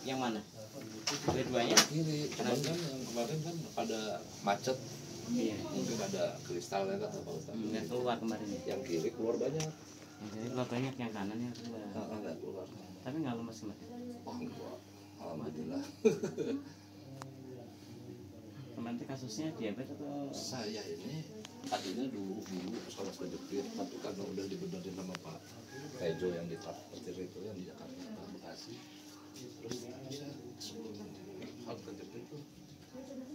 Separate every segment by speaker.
Speaker 1: Yang mana? Dua-duanya?
Speaker 2: Kiri, cuman kan yang kemarin kan pada macet.
Speaker 1: Iya.
Speaker 2: Mungkin ada kristalnya atau apa Ustaz.
Speaker 1: Nggak keluar kemarin ya?
Speaker 2: Yang kiri keluar banyak.
Speaker 1: Yang kiri keluar banyak, yang kanan yang keluar.
Speaker 2: Nggak keluar.
Speaker 1: Tapi nggak lemes kemarin.
Speaker 2: Oh enggak. Alhamdulillah.
Speaker 1: Kemarin itu kasusnya diabetes atau?
Speaker 2: Saya ini tadinya dulu sekolah kejepit, tapi karena udah dibenerin sama Pak Tejo yang di Traktir itu yang di Jakarta, Pak Bekasi. Terus bisa sebelum hal kejepit itu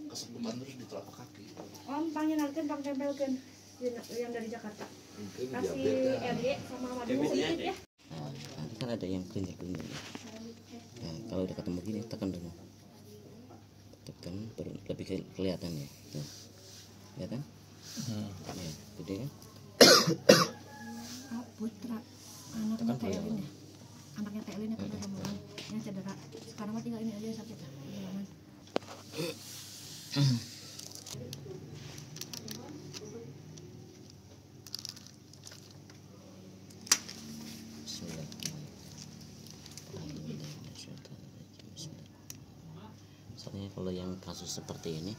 Speaker 2: kesemutan terus di telapak kaki.
Speaker 3: Om panggilkan Bang tempelkan yang dari Jakarta.
Speaker 2: Mungkin
Speaker 3: Kasih
Speaker 2: diabetes.
Speaker 3: RD sama madu
Speaker 1: Diabetesnya
Speaker 3: sedikit
Speaker 1: ada
Speaker 3: ya.
Speaker 1: Nah, nanti kan ada yang klinik-klinik. Nah, kalau udah ketemu gini tekan dulu. Tekan baru lebih kelihatan ya. Tuh. Kelihatan? Ya, gede kan?
Speaker 3: Oh, Putra anaknya Telin ya. Anaknya Telin ya kan rombongan yang cedera. Sekarang mah tinggal ini aja sakit. Rombongan.
Speaker 1: Soalnya kalau yang kasus seperti ini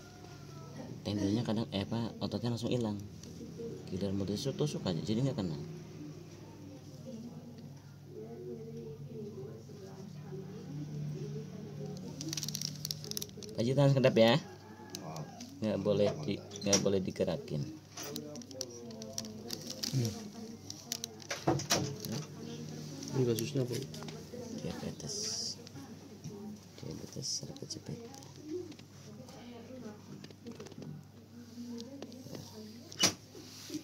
Speaker 1: tendonnya kadang ototnya langsung hilang, giliran mau tusuk aja jadi nggak kena. Lanjut tangan kedap ya, nggak boleh digerakin.
Speaker 2: Ini kasusnya apa?
Speaker 1: Diabetes saraf kejepit.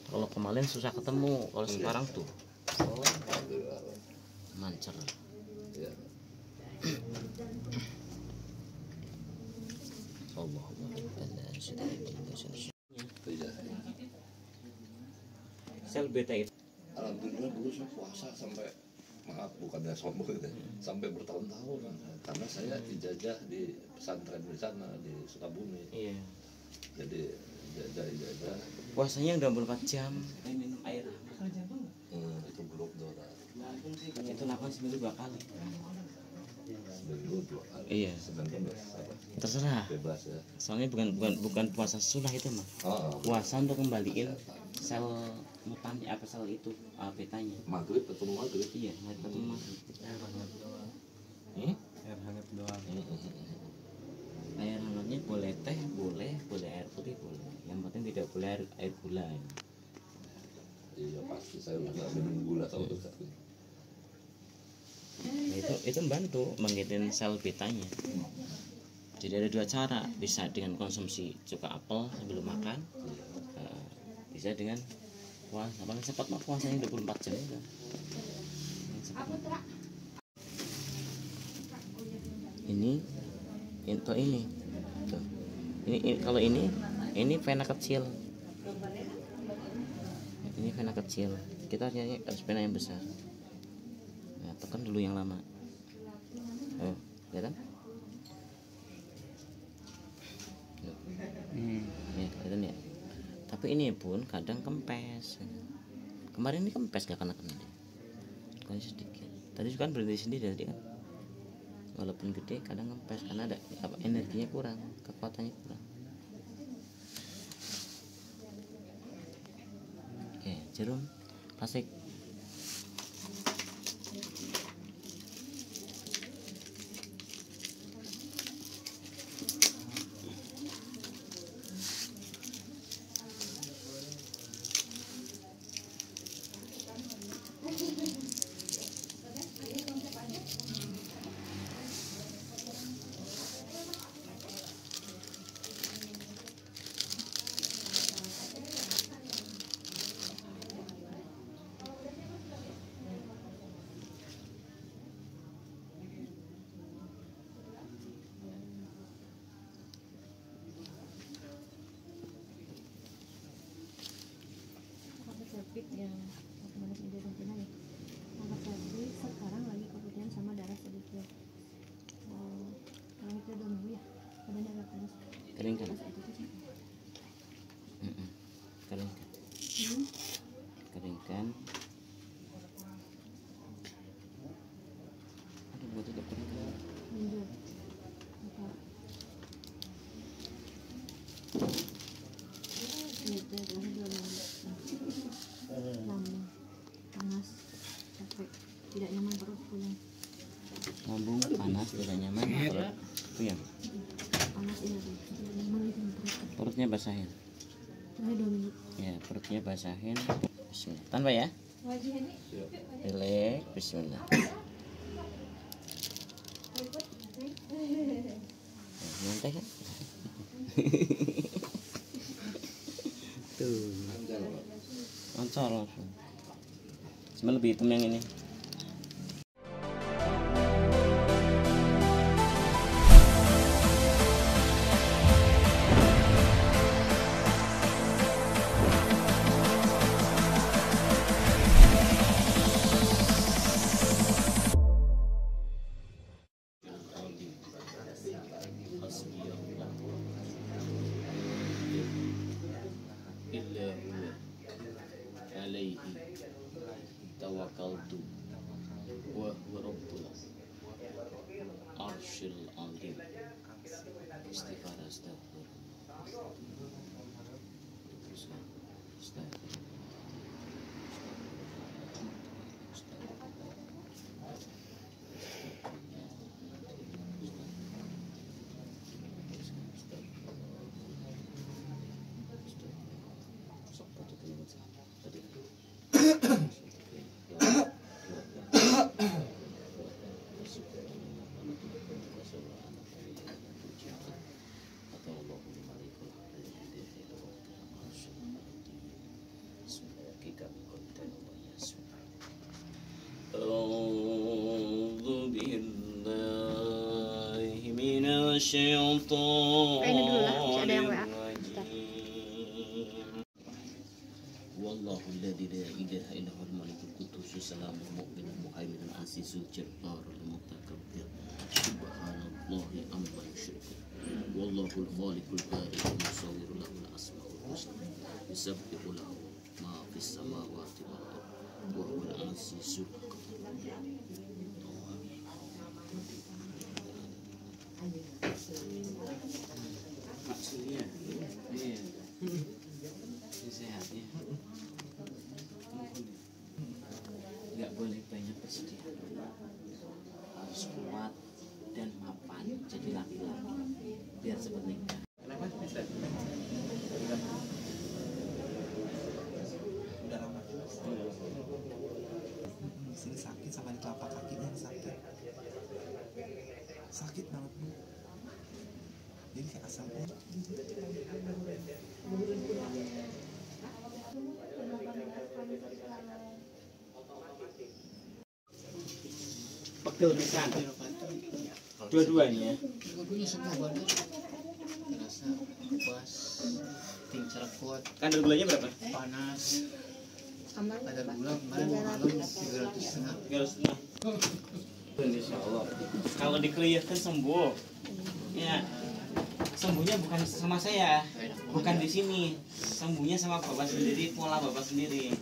Speaker 1: Kalau kemarin susah ketemu, kalau sekarang tuh mancer.
Speaker 2: Ya. Iya.
Speaker 1: Sel beta itu
Speaker 2: Alhamdulillah dulu saya puasa sampai, maaf bukannya sombong gitu, sampai bertahun-tahun karena saya dijajah di pesantren di sana di Sukabumi.
Speaker 1: iya.
Speaker 2: Jadi jajah
Speaker 1: Puasanya udah 24 jam, minum air.
Speaker 2: itu belum dora.
Speaker 1: Itu lakukan seminggu 2 kali.
Speaker 2: Seminggu 2 kali.
Speaker 1: Iya.
Speaker 2: Seminggu apa?
Speaker 1: Terserah.
Speaker 2: Bebas ya.
Speaker 1: Soalnya bukan puasa sunnah itu mah. Puasa untuk kembaliin sel mutannya sel itu betanya.
Speaker 2: Maghrib ketemu maghrib.
Speaker 1: Iya, maghrib ketemu maghrib.
Speaker 4: Air hangat doang.
Speaker 1: Air hangatnya boleh teh, boleh air putih boleh. Yang penting tidak boleh air gula.
Speaker 2: Iya pasti saya udah nggak minum gula tahu tuh.
Speaker 1: Nah, itu membantu menghitin sel betanya. Jadi ada 2 cara, bisa dengan konsumsi cuka apel sebelum makan, bisa dengan puasa. Paling cepat mah puasanya 24 jam kan. Ini tuh. Ini kalau ini vena kecil. Ini vena kecil. Kita harus vena yang besar. Nah, tekan dulu yang lama. Kelihatan? Ya, kelihatan ya. Tapi ini pun kadang kempes. Kemarin ini kempes gak kena dia. Kali sedikit. Tadi kan berhenti sendiri tadi kan. Walaupun gede kadang kempes karena ada energinya kurang, kekuatannya kurang. Oke, jarum plastik.
Speaker 3: Yang manis di Argentina nih. Angkat lagi sekarang lagi kemudian sama darah sedikit. Kalau itu udah minggu ya, badannya agak panas.
Speaker 1: Keringkan.
Speaker 3: Keringkan.
Speaker 1: Keringkan. Aduh, buat itu keringkan.
Speaker 3: Lanjut. lambung panas capek tidak nyaman perut puyeng
Speaker 1: lambung panas tidak nyaman perut puyeng
Speaker 3: panas iya tuh tidak nyaman gitu perut
Speaker 1: perutnya basahin
Speaker 3: ini 2 minggu
Speaker 1: ya perutnya basahin bismillah tanpa ya relax bismillah nyantai kan tuh lancar langsung cuma lebih hitam yang ini
Speaker 2: إلا هو عليه توكلت وهو رب العرش العظيم استغفر استغفر أعوذ بالله من الشيطان الرجيم والله الذي لا إله إلا هو الملك القدوس السلام المؤمن المهيمن العزيز الجبار المتكبر سبحان الله عما يشركون والله الخالق البارئ المصور له الأسماء الحسنى يسبح له ما في السماوات والأرض وهو العزيز الحكيم maksudnya iya sehat ya nggak boleh banyak bersedih harus kuat dan mapan jadi laki-laki biar cepat nikah kenapa bisa
Speaker 4: udah lama sini sakit sama di telapak kakinya sakit banget bu jadi kayak asalnya
Speaker 1: pegel pisan dua-duanya
Speaker 5: dua-duanya semua badan terasa puas tinggal kuat
Speaker 1: kadar gulanya berapa
Speaker 5: panas ada gula kemarin malam 300,5
Speaker 1: Insya Allah kalau dikelihatkan sembuh ya sembuhnya bukan sama saya bukan di sini sembuhnya sama bapak sendiri pola bapak sendiri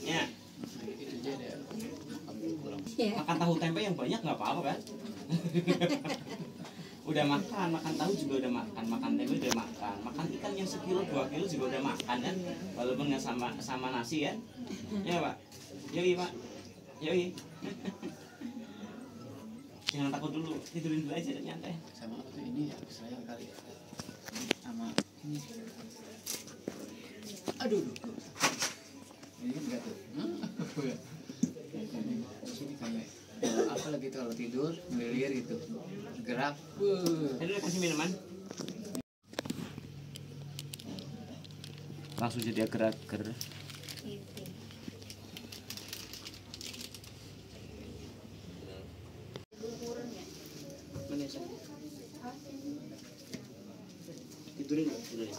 Speaker 1: ya
Speaker 5: itu dia ada kurang
Speaker 1: makan tahu tempe yang banyak nggak apa-apa kan udah makan tahu juga udah makan tempe udah makan ikan yang 1 kilo 2 kilo juga udah makan kan walaupun nggak sama nasi kan ya pak yoi pak yoi jangan takut dulu tidurin dulu aja nyantai
Speaker 5: sama apa tuh ini ya saya kali ya sama ini aduh ini kan enggak tuh sini kami apa lagi tuh kalau tidur ngelilir gitu gerak
Speaker 1: tadi udah kasih minuman langsung jadi agar-agar tidurin tidurin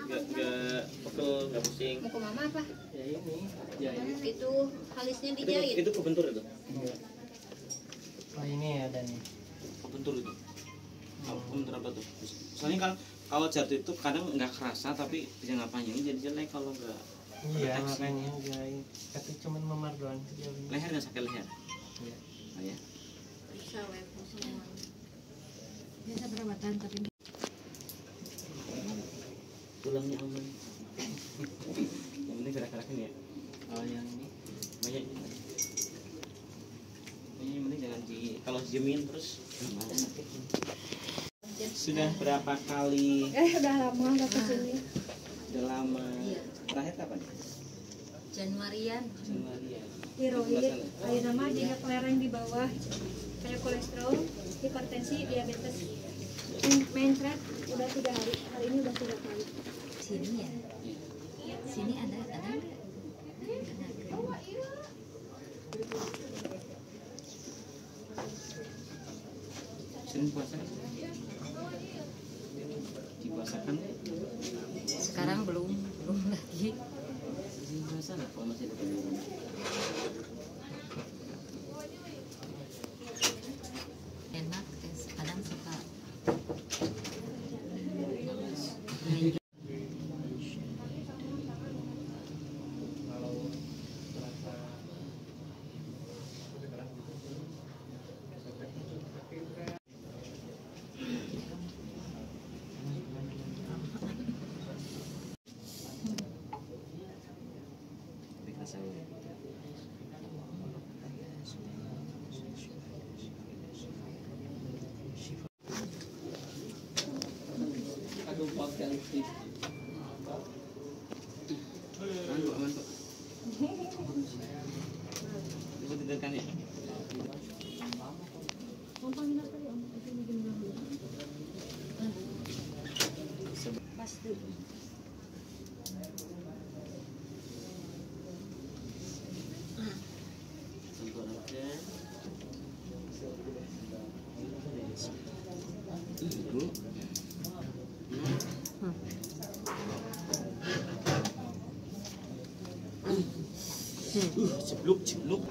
Speaker 1: nggak pegel nggak pusing
Speaker 3: mau ke mama apa
Speaker 5: ya ini ya ini
Speaker 3: itu alisnya dijahit
Speaker 1: itu kebentur itu
Speaker 5: oh ini ada nih
Speaker 1: kebentur itu kebentur apa tuh soalnya kalau jatuh itu kadang nggak kerasa tapi bisa nggak panjangin jadi jelek kalau nggak
Speaker 6: iya
Speaker 1: proteksi.
Speaker 6: makanya jahit tapi cuma memar doang sejauh ini
Speaker 1: leher nggak sakit leher
Speaker 6: iya.
Speaker 1: oh, ya
Speaker 3: bisa web semua Biasa perawatan tapi
Speaker 1: tulangnya aman. Yang penting gerak-gerakin ya.
Speaker 5: Oh yang ini
Speaker 1: Banyak. Ini yang penting jangan kalau diemin terus gimana sakitnya. Sudah berapa kali?
Speaker 3: udah lama nggak kesini.
Speaker 1: Sudah lama. Terakhir kapan?
Speaker 7: Januarian.
Speaker 1: Januari ya.
Speaker 3: Tiroid, air nama jika kelereng di bawah, kayak kolesterol, hipertensi, diabetes. Mencret udah 3 hari, hari ini udah 3 kali.
Speaker 7: Sini ya. Sini ada nggak?
Speaker 1: Sering puasa? Dipuasakan?
Speaker 7: Sekarang belum lagi.
Speaker 1: Sering puasa nggak kalau masih ada?
Speaker 7: Enak, kadang suka.
Speaker 1: Tapi kerasa
Speaker 5: aduh pakai lipstick.
Speaker 1: aman Pak. Ibu tidurkan ya.
Speaker 3: Pasti.
Speaker 1: Sentuh aja. Ibu. Cebluk.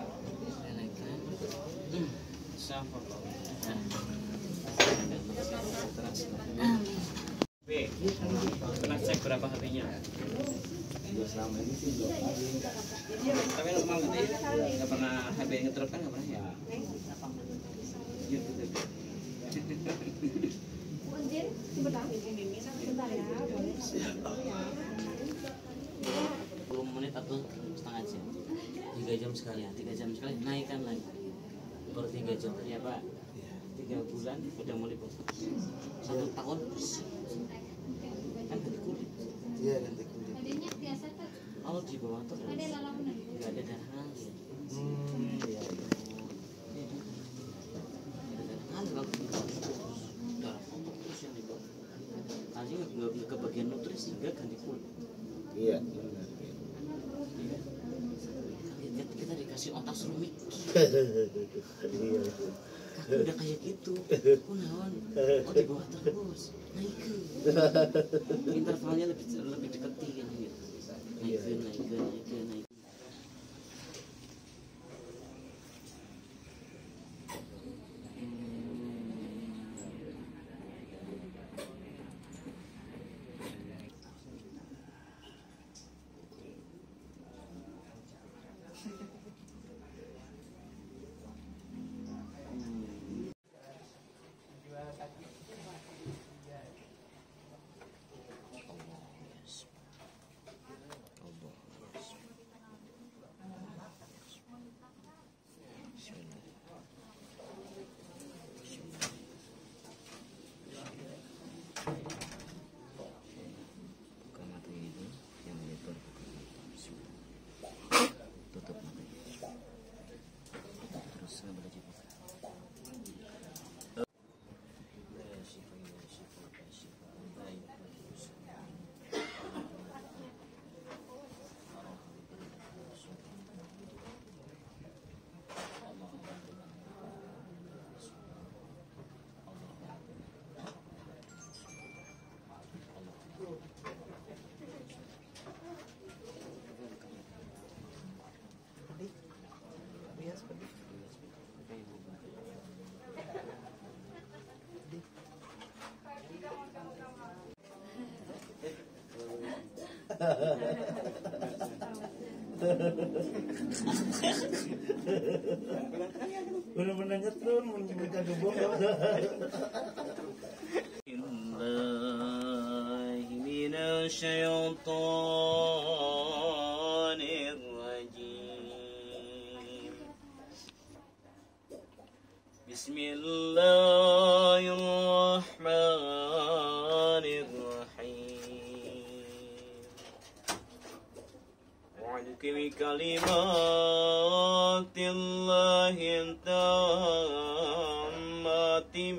Speaker 1: Sama Pak. B. Pernah cek berapa HP-nya?
Speaker 4: Selama ini sih 2 kali.
Speaker 1: Tapi normal gitu ya? Nggak pernah HP ngedrop kan? Nggak pernah ya? Gitu.
Speaker 3: Anjir, sebentar ya, boleh.
Speaker 1: 10 menit atau setengah jam 3 jam sekali ya, 3 jam sekali naikkan lagi baru 3 jam ya Pak. 3 bulan udah mulai bosan. 1 tahun kan ganti kulit.
Speaker 4: Iya, ganti kulit.
Speaker 1: Oh di bawah terus nggak ada darah ngalir.
Speaker 4: Iya.
Speaker 1: Ada darah ngalir kalau di bawah terus darah kotor terus yang di bawah. Nanti nggak ke bagian nutrisi nggak ganti kulit.
Speaker 4: Iya, benar.
Speaker 1: Kita dikasih otak suruh mikir.
Speaker 4: Iya.
Speaker 1: Kaki udah kayak gitu. Kunaon? Oh di bawah terus. Naik ke. Intervalnya lebih deketin gitu. Naik ke. Buka matanya itu yang lebar, tutup matanya terus nggak boleh dibuka.
Speaker 4: Bener-bener nyetrum menyebutkan gebong.
Speaker 1: الشيطان الرجيم بسم الله الرحمن الرحيم وعدك بكلمات الله التامات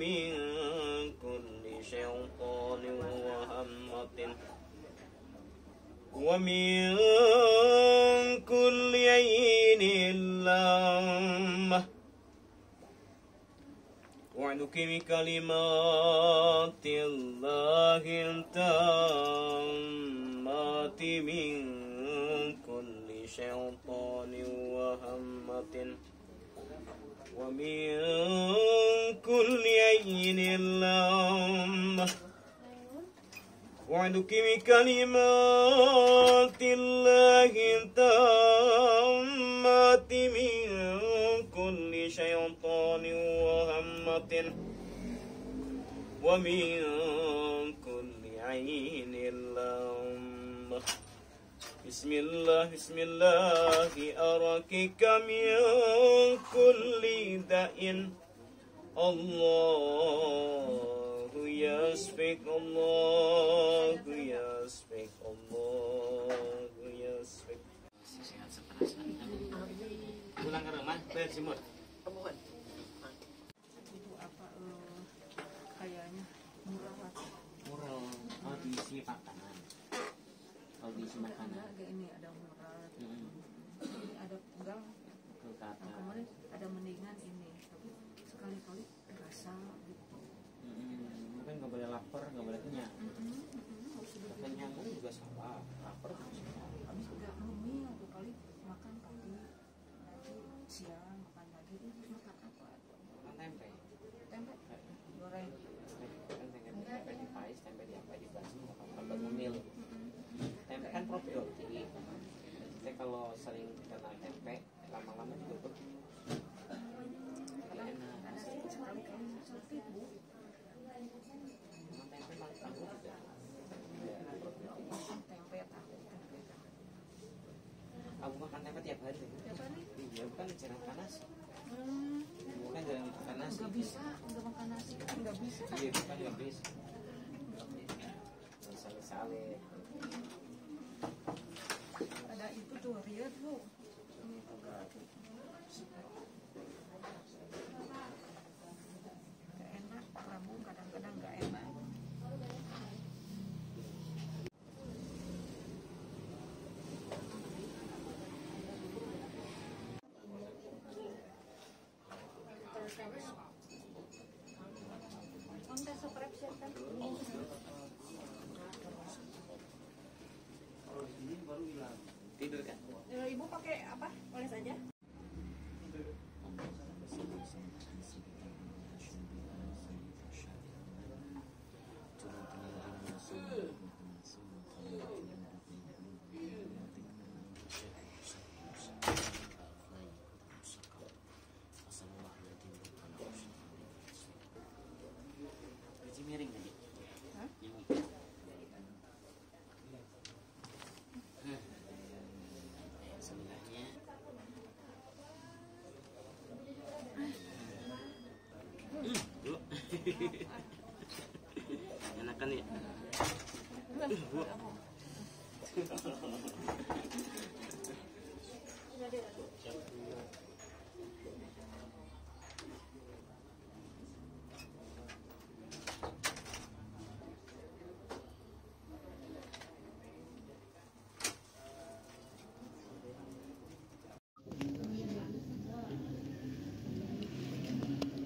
Speaker 1: من كل شيطان وهمة ومن كل عين لامة وعدك بكلمات الله التامات من كل شيطان وهمة ومن كل عين لامة وعدك بكلمات الله التامات من كل شيطان وهمة ومن كل عين لامة بسم الله أراكك من كل داء الله يشفيك الله يشفيك الله يشفيك. Pulang ke rumah, bayar jemur.
Speaker 8: Kayaknya murah lah.
Speaker 1: Murah, oh diisi makanan. Kalau diisi makanan.
Speaker 8: Ada ini ada murah. Ini ada penggal. Kemarin ada mendingan ini, tapi sekali-kali terasa gitu.
Speaker 1: Mungkin nggak boleh lapar, nggak boleh kenyang. Kenyang juga salah, lapar juga salah.
Speaker 8: Habis udah mie atau kali makan pagi, nanti siang makan lagi, terus makan apa?
Speaker 1: Makan tempe.
Speaker 8: Tempe goreng.
Speaker 1: Tempe dipais, tempe dibasuh, tempe ngemil. Tempe kan probiotik. Jadi kalau sering kena tempe, lama-lama juga pergi.
Speaker 8: Ada sekali-kali seperti itu.
Speaker 1: Tempe paling tangguh juga.
Speaker 8: Tempe tahu.
Speaker 1: Aku makan tempe tiap hari.
Speaker 8: Tiap hari?
Speaker 1: Iya, bukan jarang panas. Bukan jarang makan nasi.
Speaker 8: Nggak bisa, nggak makan nasi kan nggak bisa.
Speaker 1: Iya, bukan nggak bisa. Sale-sale.
Speaker 8: Ada itu tuh Ria tuh. Ini agak nggak enak, lambung kadang-kadang nggak enak.
Speaker 1: Tidur kan?
Speaker 3: Ibu pakai apa? Oles aja.
Speaker 1: Biji miring tadi. Sebelahnya. Enakan ya.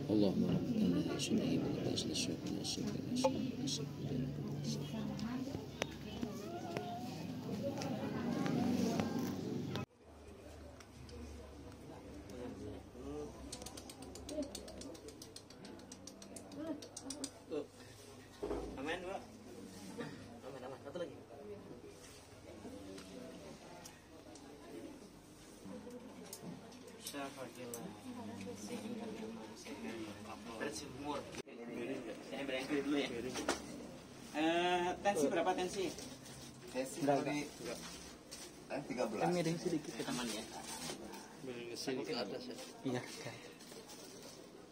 Speaker 1: اللهم ربنا شفيه بالباس للشوق aman dua aman satu lagi Syafaqillah berjemur. Saya berangkat dulu ya. Tensi berapa tensi?
Speaker 4: Sesi di 13.
Speaker 1: Miring sedikit aman ya.
Speaker 2: Sini ke atas ya.
Speaker 1: Iya, guys.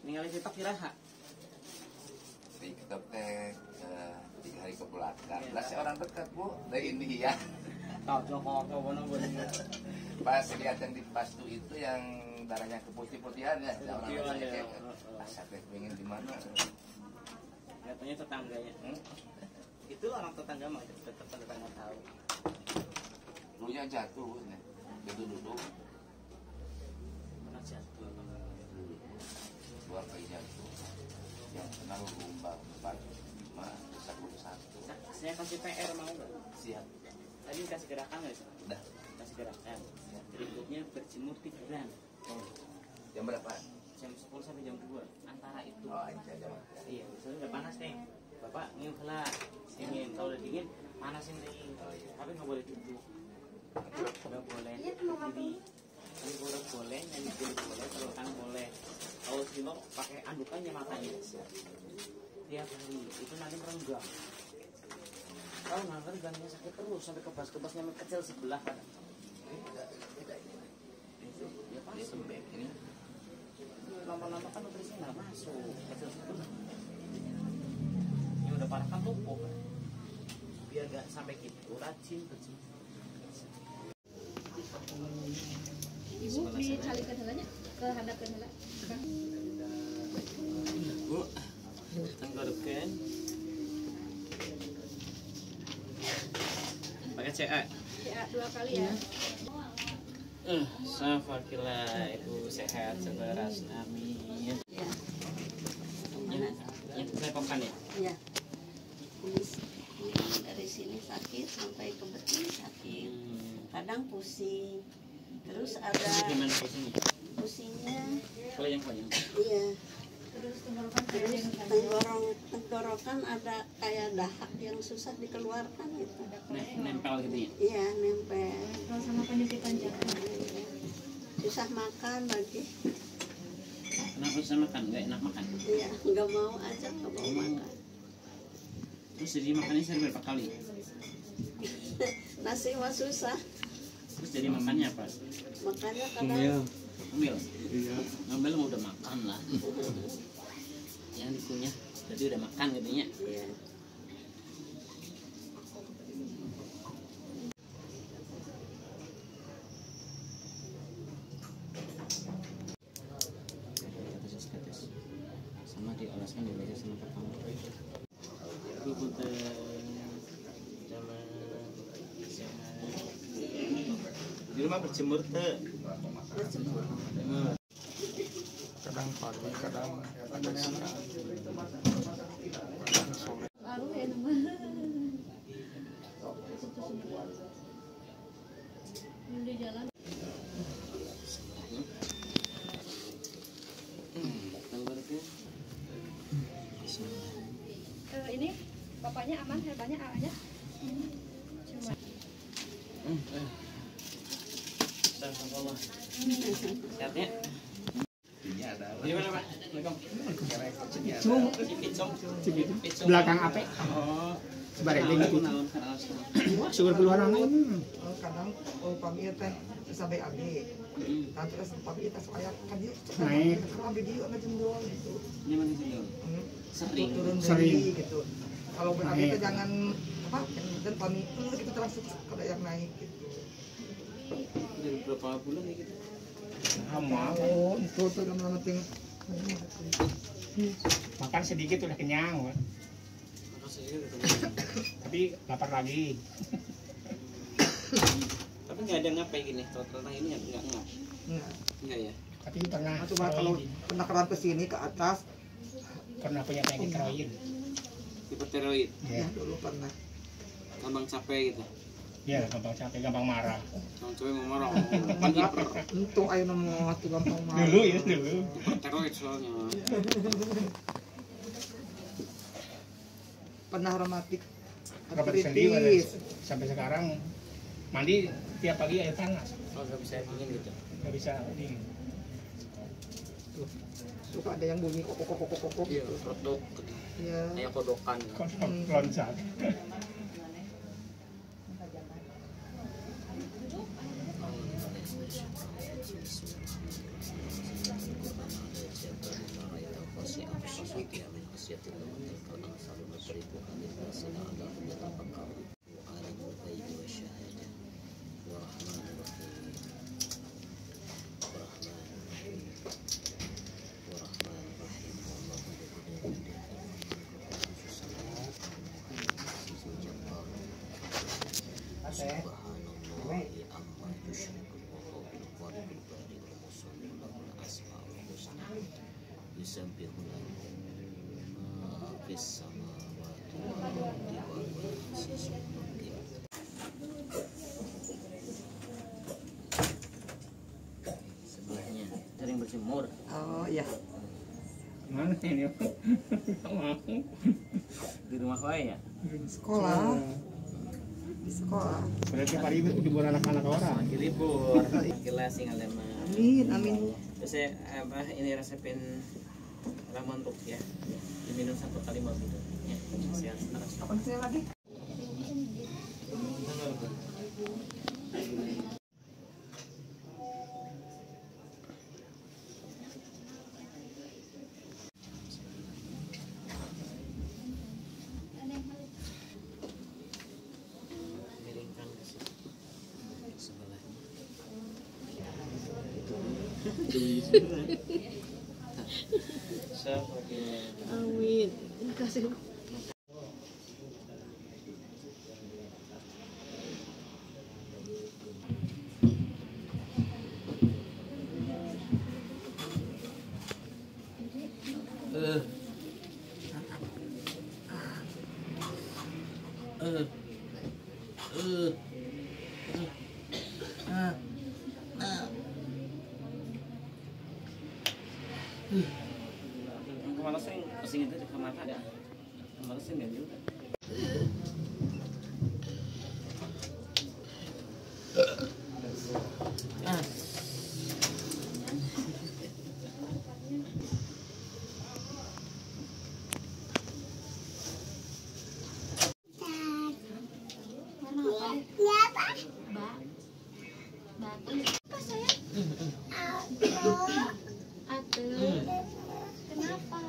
Speaker 1: Ningali TikTok kiraha.
Speaker 4: TikTok teh 3 hari ke belakang. Lah si orang dekat Bu dari India.
Speaker 1: Tahu Joko Bono bener.
Speaker 4: Pas lihat yang di pastu itu yang darahnya keputih-putihan ya. Orang kayak asa teh pengen di mana?
Speaker 1: Katanya tetangganya. Itu orang tetangga mah tetap tetangga tahu.
Speaker 4: Lunya jatuh nih. Itu duduk
Speaker 1: Pernah jatuh.
Speaker 4: luar kali jatuh. Yang kenal rumba 45 satu.
Speaker 1: Saya kasih PR mau nggak?
Speaker 4: Siap.
Speaker 1: Tadi kasih gerakan nggak?
Speaker 4: Udah.
Speaker 1: Kasih gerakan. Berikutnya berjemur 3 bulan.
Speaker 4: Jam berapa?
Speaker 1: Jam 10 sampai jam 2 antara itu.
Speaker 4: Oh, aja jam.
Speaker 1: Iya, misalnya udah panas nih. Bapak ngiup lah, dingin. Kalau udah dingin, panasin lagi. Tapi nggak boleh duduk. Nggak boleh berdiri. Kalau boleh boleh, nyanyi boleh, kalau kan boleh. Kalau silok pakai andukannya matanya. Tiap hari itu nanti merenggang. Kalau nggak merenggangnya sakit terus sampai kebas-kebasnya kecil sebelah kan. Ya pasti.
Speaker 4: Sembek ini.
Speaker 1: Lama-lama kan nutrisinya nggak masuk kecil sebelah. Ini udah parah kan tumpuk. Biar nggak sampai gitu rajin berjemur.
Speaker 3: Ibu dicalikan helanya ke hadapkan hela.
Speaker 1: Bu, tenggorokan. Pakai CA.
Speaker 3: Ya 2 kali ya.
Speaker 1: Safakillah, Ibu sehat selaras, amin.
Speaker 9: Ya,
Speaker 1: Yang kerepokan ya?
Speaker 9: ya. Dari sini sakit sampai ke betis sakit. Kadang pusing. Terus ada
Speaker 1: Gimana posisinya?
Speaker 9: pusingnya.
Speaker 1: Koyang-koyang.
Speaker 9: Iya.
Speaker 3: Terus tenggorokan ada
Speaker 9: Terus
Speaker 3: yang sakit.
Speaker 9: tenggorokan ada kayak dahak yang susah dikeluarkan gitu.
Speaker 1: Nempel gitu ya?
Speaker 9: Iya, nempel.
Speaker 3: Kalau sama penyuntikan jantung.
Speaker 9: Susah makan lagi.
Speaker 1: Kenapa susah makan? Nggak enak makan?
Speaker 9: Iya, nggak mau aja, nggak mau makan.
Speaker 1: Terus jadi makannya sering berapa kali?
Speaker 9: Nasi mah susah.
Speaker 1: Terus jadi makannya apa?
Speaker 9: Makanya kadang
Speaker 1: Ngambil? Iya. Ngambil mau udah makan lah. Yang dikunyah, jadi udah makan gitu ya?
Speaker 9: iya.
Speaker 1: Sama diolaskan di meja sama pertama. Ibu punten sama di rumah berjemur tuh.
Speaker 9: Berjemur.
Speaker 6: Kadang pagi, kadang ada siang.
Speaker 3: Baru ya nama. Di jalan. Ini bapaknya aman, herbanya aja. Cuma
Speaker 1: Sehatnya?
Speaker 4: Ini ada
Speaker 1: Di mana Pak?
Speaker 6: Belakang apa?
Speaker 1: Oh,
Speaker 6: Sebarang gitu. Syukur keluar angin.
Speaker 10: Kadang pami teh sampai abi. Nah terus pami teh supaya kan dia
Speaker 6: Naik.
Speaker 10: kalau video nggak jendol gitu.
Speaker 1: Ini mana sih? Sering.
Speaker 10: Turun
Speaker 6: Sering.
Speaker 10: dari gitu. Kalau abi teh jangan apa dan pami gitu terus kalau yang naik gitu.
Speaker 1: Dari berapa bulan ya gitu?
Speaker 10: Mau itu tuh yang penting.
Speaker 6: Makan sedikit udah kenyang. Tapi lapar lagi.
Speaker 1: Tapi nggak ada ngapain gini, tentang ini nggak ngap. Enggak ya?
Speaker 6: Tapi pernah
Speaker 10: Cuma kalau pernah keran ke sini ke atas,
Speaker 6: pernah punya penyakit keroin.
Speaker 1: Hipertiroid,
Speaker 6: Ya,
Speaker 10: dulu pernah.
Speaker 1: gampang capek gitu.
Speaker 6: ya gampang capek, gampang marah.
Speaker 1: Gampang capek mau marah, kan hiper.
Speaker 10: Untuk ayo nemu tuh gampang marah.
Speaker 6: Dulu ya dulu.
Speaker 1: Hipertiroid soalnya.
Speaker 10: Pernah rematik.
Speaker 6: Robert Sendi
Speaker 10: artritis.
Speaker 6: sampai sekarang mandi tiap pagi air panas.
Speaker 1: Oh nggak bisa dingin gitu.
Speaker 6: Nggak bisa dingin.
Speaker 10: Suka ada yang bunyi kok.
Speaker 1: Iya, kodok.
Speaker 10: Iya.
Speaker 1: Kayak kodokan.
Speaker 6: Loncat.
Speaker 1: seribu kali bersalah Allah bertapakal alimul ghaibi wa syahadah wa rahmanir rahim wa rahmanir rahim wallahu subhanallahi amma yusyrikun wa huwa bil bari'il musawwir lahul asmaul husna yusabbihu lahu fis samawati wal ardi wa huwal azizul hakim. Sebelahnya sering berjemur.
Speaker 10: Oh iya.
Speaker 6: Mana ini? Nggak mau.
Speaker 1: Di rumah wae ya.
Speaker 10: Sekolah. Di sekolah.
Speaker 6: Berarti tiap hari libur anak-anak orang.
Speaker 1: Lagi libur. Kelas tinggal lama.
Speaker 10: Amin, amin.
Speaker 1: Terus saya ini resepin ramuan untuk ya. Diminum 1 kali malam itu. Ya, sehat terus.
Speaker 10: Kapan sih lagi?
Speaker 1: Miringkan ke situ. Sebelahnya.
Speaker 9: Amin. Kasih.
Speaker 1: Kemarin saya kesini itu ke mata ada. Kemarin saya nggak juga.
Speaker 7: Kenapa?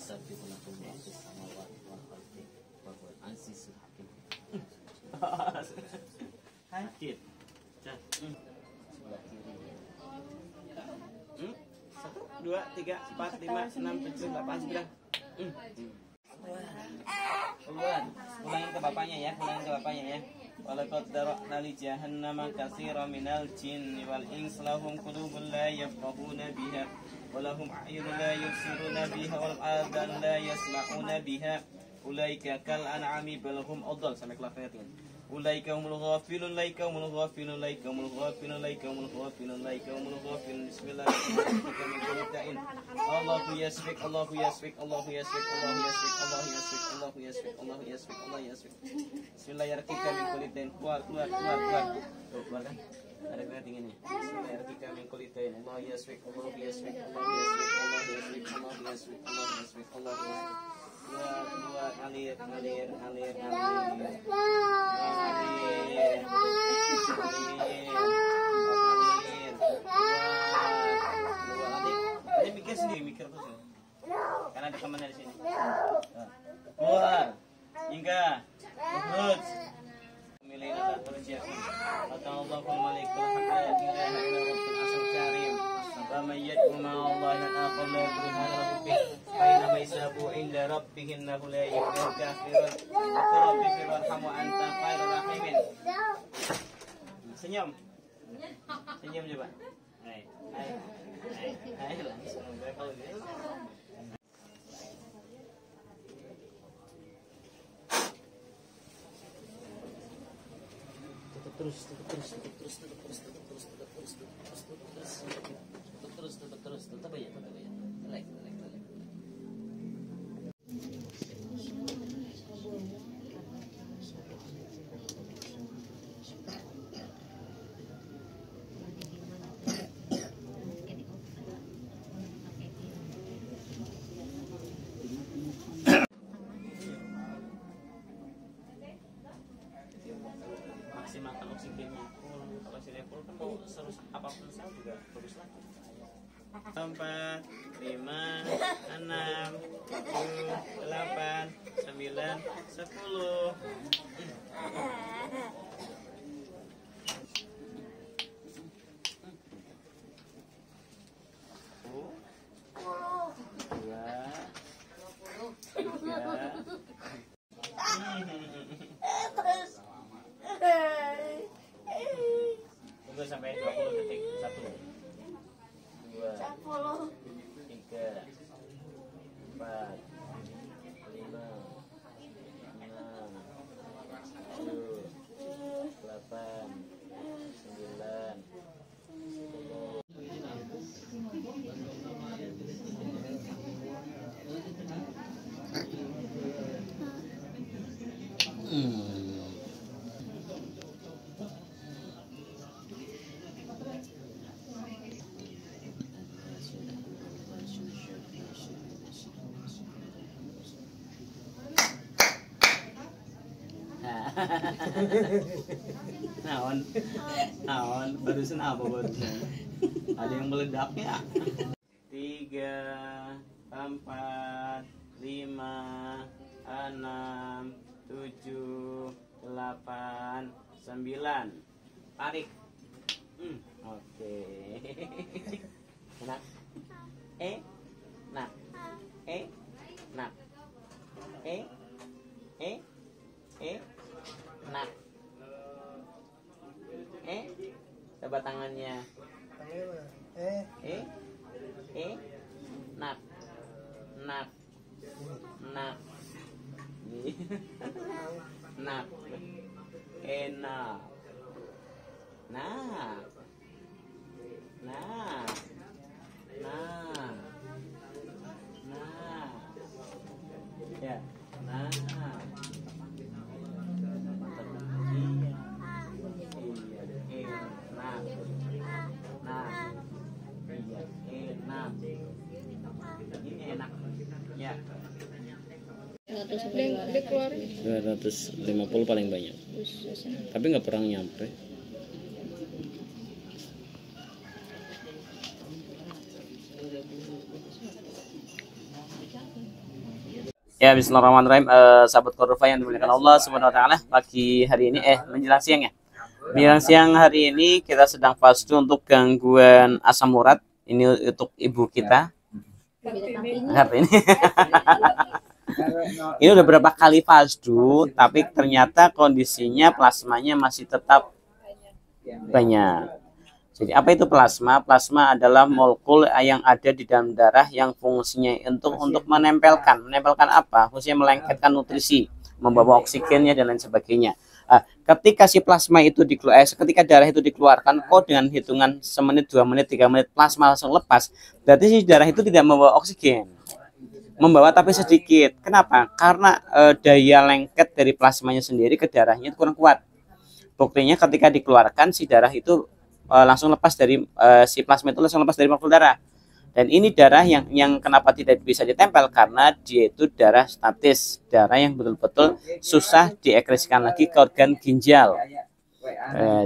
Speaker 1: Sakit. Sebelah kiri. 1, 2, 3, 4, 5, 6, 7, 8, 9. Keluar. Pulangin ke bapaknya ya. Pulangin ke bapaknya ya. Walaqad dara'na li jahannama katsiran minal jinni wal insi lahum qulubun la yafqahuna biha wa lahum a'yunun la yubsiruna biha wa lahum adhanun la yasma'una biha ulaika kal an'ami bal hum adall. Sampai kelar ayatnya. Ulaika humul ghafilun, laika humul ghafilun, laika humul ghafilun, laika humul ghafilun, laika humul ghafilun. Bismillahirrahmanirrahim. Allahu yasfik, Allahu yasfik, Allahu yasfik, Allahu yasfik, Allahu yasfik, Allahu yasfik, Allahu yasfik, Allahu yasfik. Bismillahirrahmanirrahim. Min kulitain, keluar. Tuh, keluar kan? Ada kena dinginnya. Bismillahirrahmanirrahim. Min kulitain. Allahu yasfik, Allahu yasfik, Allahu yasfik, Allahu yasfik, Allahu yasfik, Allahu yasfik, Allahu yasfik. Keluar, alir. Mikir terus ya. Karena ada temannya di sini. Keluar. Hingga Uhud. Milih ada terjadi. Allahul Malikul Haq la ilaha illa Rabbul Asal Karim. Wa may yad'u ma'a Allahi akhar la burhana lahu bih. Fa inna ma yasabu inda rabbih innahu la yuflihul kafirun. Rabbi firhamhu wa anta khairur rahimin. Senyum coba. Hai langsung kalau gitu. Tetap terus. Tetap aja. Like. apapun sel juga bagus lah. 4, 5, 6, 7, 8, 9, 10. Tunggu sampai 20 detik. 1, 2, 3, 4, 5, 6, 7, 8, 9, 10. Naon barusan apa barusan? Ada yang meledak ya? 3, 4, 5, 6, 7, 8, 9. Tarik. Oke. Enak. Nak. Nak. Nak. Coba tangannya. Nak. Nak. Nak. Nak. Enak. Nah. Nah. Nah. Nah. Ya. Nah. Ini enak ya. 250 paling banyak, tapi nggak pernah nyampe. Ya, bismillahirrahmanirrahim. Sahabat Kordofa yang dimuliakan Allah Subhanahu wa taala, pagi hari ini menjelang siang ya. Menjelang siang hari ini kita sedang fasdu untuk gangguan asam urat. Ini untuk ibu kita. Kartini. Ini udah berapa kali fasdu, tapi ternyata kondisinya plasmanya masih tetap banyak. Jadi apa itu plasma? Plasma adalah molekul yang ada di dalam darah yang fungsinya untuk menempelkan apa? Fungsinya melengketkan nutrisi, membawa oksigennya dan lain sebagainya. Ketika si plasma itu ketika darah itu dikeluarkan, kok dengan hitungan semenit, 2 menit, 3 menit plasma langsung lepas, berarti si darah itu tidak membawa oksigen. Membawa tapi sedikit. Kenapa? Karena daya lengket dari plasmanya sendiri ke darahnya itu kurang kuat. Buktinya ketika dikeluarkan si darah itu langsung lepas dari si plasma itu langsung lepas dari molekul darah. Dan ini darah yang kenapa tidak bisa ditempel, karena dia itu darah statis, darah yang betul-betul susah diekskresikan lagi ke organ ginjal.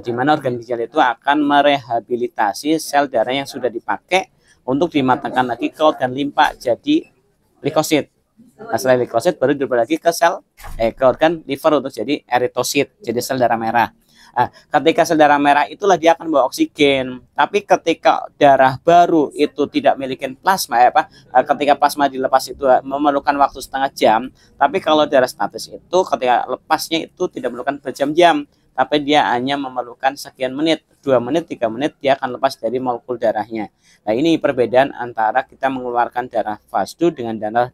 Speaker 1: Di mana organ ginjal itu akan merehabilitasi sel darah yang sudah dipakai untuk dimatangkan lagi ke organ limpa jadi leukosit. Nah, setelah leukosit baru diubah lagi ke ke organ liver untuk jadi eritosit, jadi sel darah merah. Ketika sel darah merah itulah dia akan bawa oksigen. Tapi ketika darah baru itu tidak memiliki plasma, ketika plasma dilepas itu memerlukan waktu setengah jam. Tapi kalau darah statis itu ketika lepasnya itu tidak memerlukan berjam-jam, tapi dia hanya memerlukan sekian menit, 2 menit, 3 menit dia akan lepas dari molekul darahnya. Nah, ini perbedaan antara kita mengeluarkan darah fasdu dengan darah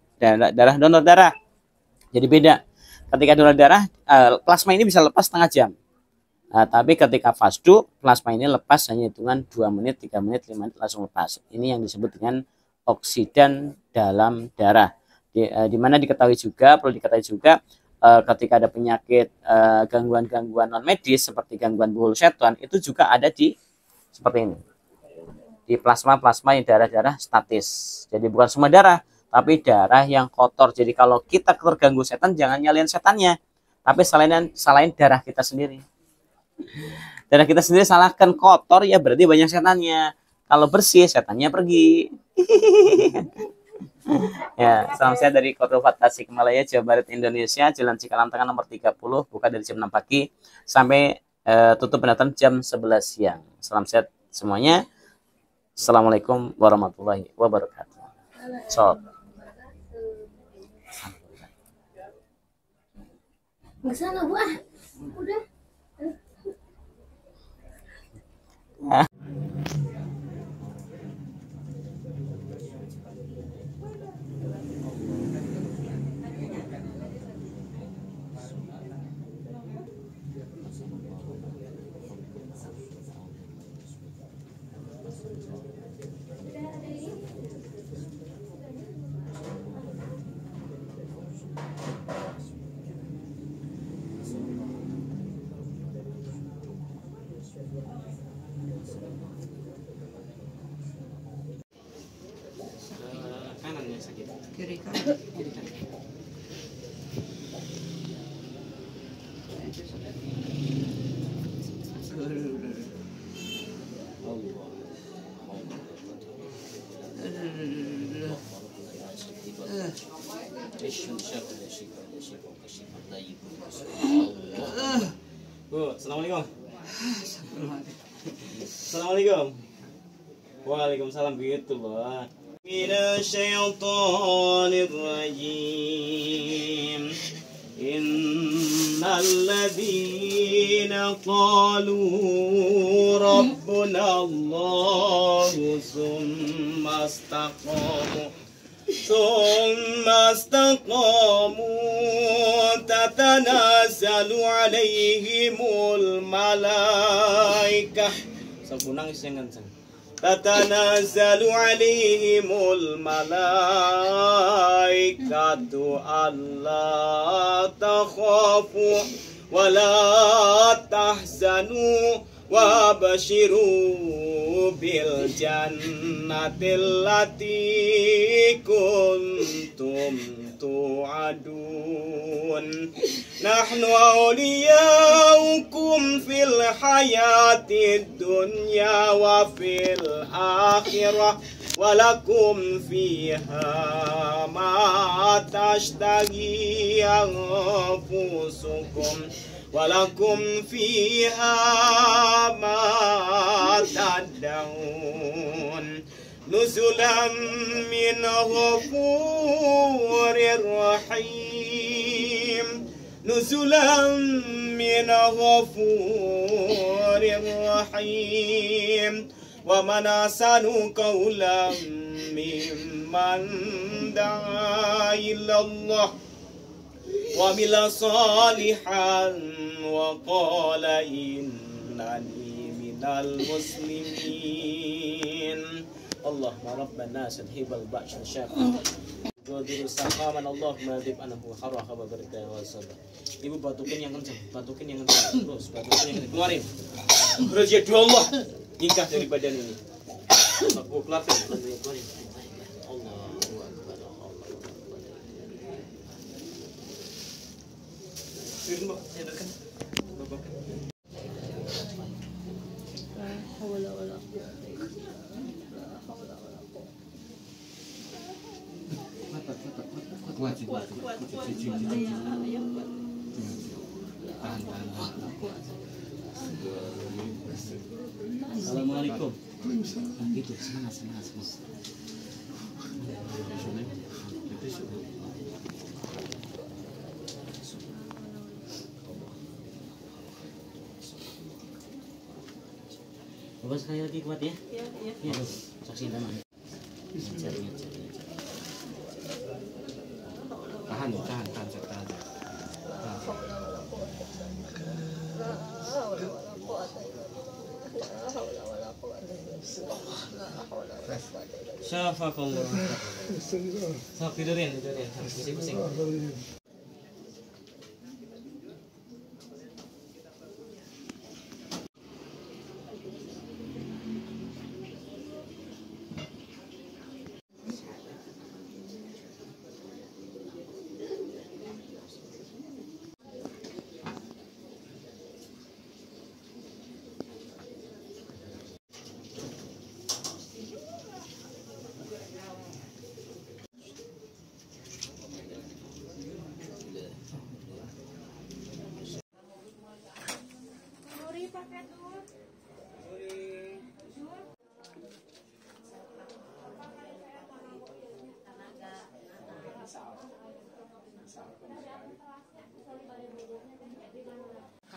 Speaker 1: donor darah. Jadi beda. Ketika donor darah, plasma ini bisa lepas setengah jam. Tapi ketika fasdu, plasma ini lepas hanya hitungan 2 menit, 3 menit, 5 menit langsung lepas. Ini yang disebut dengan oksidan dalam darah. Di mana perlu diketahui juga ketika ada penyakit gangguan-gangguan non medis seperti gangguan bulu seton, itu juga ada di seperti ini. Di plasma-plasma yang darah-darah statis. Jadi bukan semua darah, tapi darah yang kotor. Jadi kalau kita terganggu setan, jangan nyalain setannya, tapi salahin darah kita sendiri. Dan kita sendiri salahkan kotor ya berarti banyak setannya. Kalau bersih setannya pergi. Ya, salam sehat dari Kodofat Tasikmalaya, Jawa Barat, Indonesia. Jalan Cikalangtengah nomor 30, buka dari jam 6 pagi sampai tutup pendaftaran jam 11 siang. Salam sehat semuanya. Assalamualaikum warahmatullahi wabarakatuh. So.
Speaker 3: Nggak sana Bu, udah.
Speaker 1: Kanannya sakit.
Speaker 10: Kiri kan.
Speaker 1: Bu, assalamualaikum. Assalamualaikum. Waalaikumsalam gitu loh. Minasyaitonir rajim. Innal ladzina qalu rabbuna Allahu summa istaqamu tatanazzalu alaihimul malaikah. Sampun nangis yang kencang. Tatanazzalu alaihimul malaikatu alla takhafu wa la tahzanu wa basyiru bil jannatil lati kuntum tu'adun. Nahnu awliyaukum fil hayatid dunya wa fil akhirah walakum fiha ma tashtaghi anfusukum walakum fiha ma tad'un nuzulan min ghafurir rahim nuzulan min ghafurir rahim wa man ahsanu qawlan mimman da'a ilallah wa amila salihan wa qala innani minal muslimin. Allahumma rabbana sadhibal ba'syar syafi Wadudu sakaman Allah meladib anahu harwa khaba berkaya wa sabah. Ibu batukin yang kencang, batukin yang kencang. Terus batukin yang kencang. Keluarin. Raja dua Allah ingkah dari badan ini. Aku keluarin, keluarin. Allahu akbar. Turun, Mbak. Ya, dekat. Bapak. Assalamualaikum. Itu semangat. Bapak sekali lagi kuat ya? Iya. Saksiin teman. Tahan. Syafakallah. Sok tidurin. Harus pusing-pusing.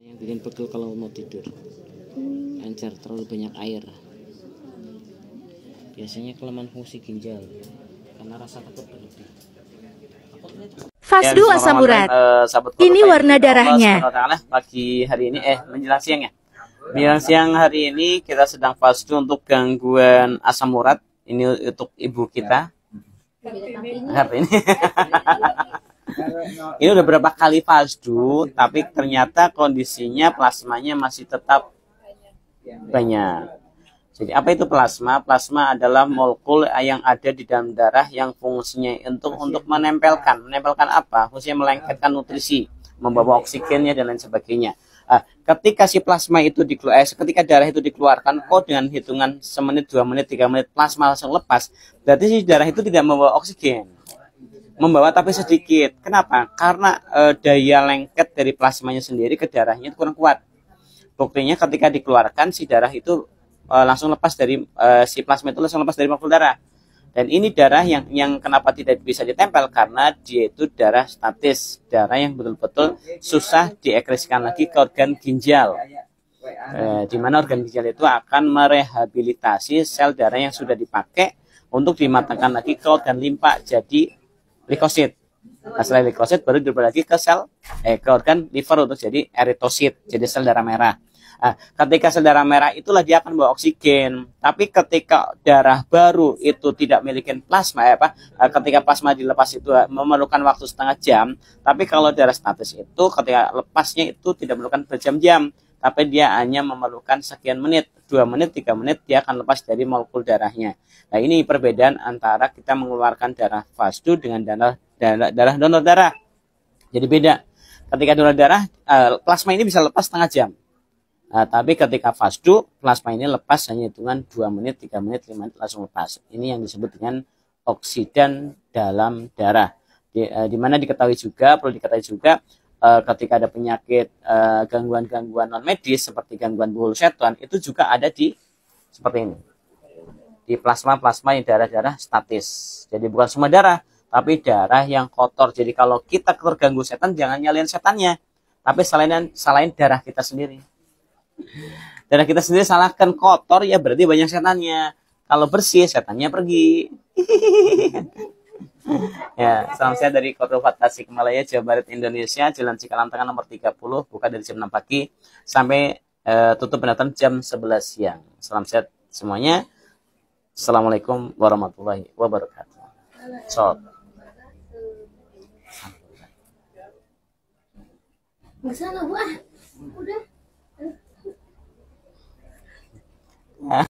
Speaker 1: Yang bikin pegel kalau mau tidur, encer terlalu banyak air. Biasanya kelemahan fungsi ginjal karena rasa takut berlebih.
Speaker 11: Fasdu asam urat. Ini warna darahnya.
Speaker 12: Pagi hari ini menjelang siang ya. Menjelang siang hari ini kita sedang fasdu untuk gangguan asam urat. Ini untuk ibu kita. Hari ini. Ini udah berapa kali fasdu, tapi ternyata kondisinya plasmanya masih tetap banyak. Jadi apa itu plasma? Plasma adalah molekul yang ada di dalam darah yang fungsinya untuk menempelkan apa? Fungsinya melengketkan nutrisi, membawa oksigennya dan lain sebagainya. Ketika si plasma itu ketika darah itu dikeluarkan, dengan hitungan semenit, 2 menit, 3 menit plasma langsung lepas, berarti si darah itu tidak membawa oksigen. Membawa tapi sedikit. Kenapa? Karena daya lengket dari plasmanya sendiri ke darahnya itu kurang kuat. Buktinya ketika dikeluarkan si darah itu langsung lepas dari si plasma itu langsung lepas dari molekul darah. Dan ini darah yang kenapa tidak bisa ditempel karena dia itu darah statis, darah yang betul-betul susah diekskresikan lagi ke organ ginjal. Di mana organ ginjal itu akan merehabilitasi sel darah yang sudah dipakai untuk dimatangkan lagi ke organ limpa jadi leukosit. Nah, setelah leukosit baru dirubah lagi ke sel ke organ liver untuk jadi eritosit, jadi sel darah merah. Ketika sel darah merah itulah dia akan bawa oksigen. Tapi ketika darah baru itu tidak memiliki plasma, ketika plasma dilepas itu memerlukan waktu setengah jam. Tapi kalau darah statis itu ketika lepasnya itu tidak memerlukan berjam-jam, tapi dia hanya memerlukan sekian menit, 2 menit, 3 menit dia akan lepas dari molekul darahnya. Nah ini perbedaan antara kita mengeluarkan darah fasdu dengan darah donor darah. Jadi beda. Ketika donor darah, plasma ini bisa lepas setengah jam. Tapi ketika fasdu, plasma ini lepas hanya hitungan 2 menit, 3 menit, 5 menit langsung lepas. Ini yang disebut dengan oksidan dalam darah. Di mana perlu diketahui juga ketika ada penyakit gangguan-gangguan non medis seperti gangguan bulu seton itu juga ada di seperti ini. Di plasma-plasma yang darah-darah statis. Jadi bukan semua darah, tapi darah yang kotor. Jadi kalau kita terganggu setan jangan nyalain setannya, tapi salahin darah kita sendiri. Darah kita sendiri salahkan kotor ya berarti banyak setannya. Kalau bersih setannya pergi. Ya, salam sehat dari Kordobat Tasikmalaya, Jawa Barat, Indonesia. Jalan Cikarang Tengah nomor 30, buka dari jam 6 pagi sampai tutup pendaftaran jam 11 siang. Salam sehat semuanya. Assalamualaikum warahmatullahi wabarakatuh.
Speaker 13: Bisa lah, udah.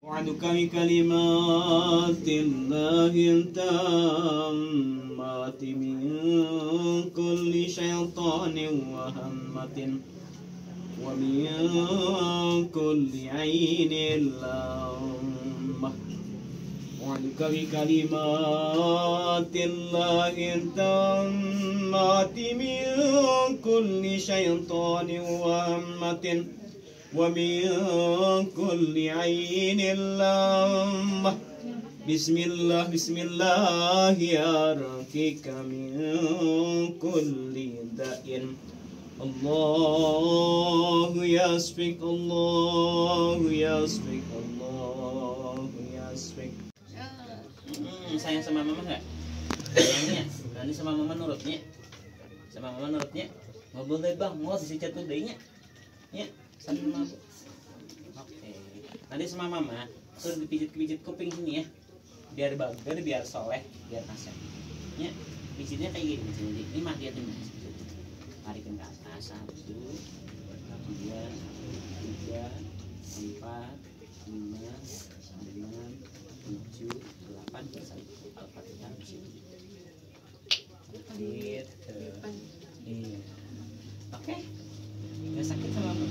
Speaker 14: وعدك بكلمات الله التامات من كل شيطان وهمة ومن كل عين لامة وعدك بكلمات الله التامات من كل شيطان وهمة ومن كل عين لامة بسم الله يرقيك من كل داء الله يشفيك الله يشفيك الله يشفيك.
Speaker 12: Sayang sama mama nggak? Sayangnya, nanti sama mama nurutnya. Nggak boleh bang, mau sisi jatuh dehnya. Ya. Sama oke. Nanti sama mama terus dipijit kuping sini ya, biar bagus, biar soleh, biar kasar. Ya, pijitnya kayak gini. Ini mah liatin mas. Tarikin ke atas 1, 2, 3, 4, 5, 6, 7, 8 selesai. Al-Fatihah di sini. Gitu. Iya. Oke. Nggak sakit sama apa?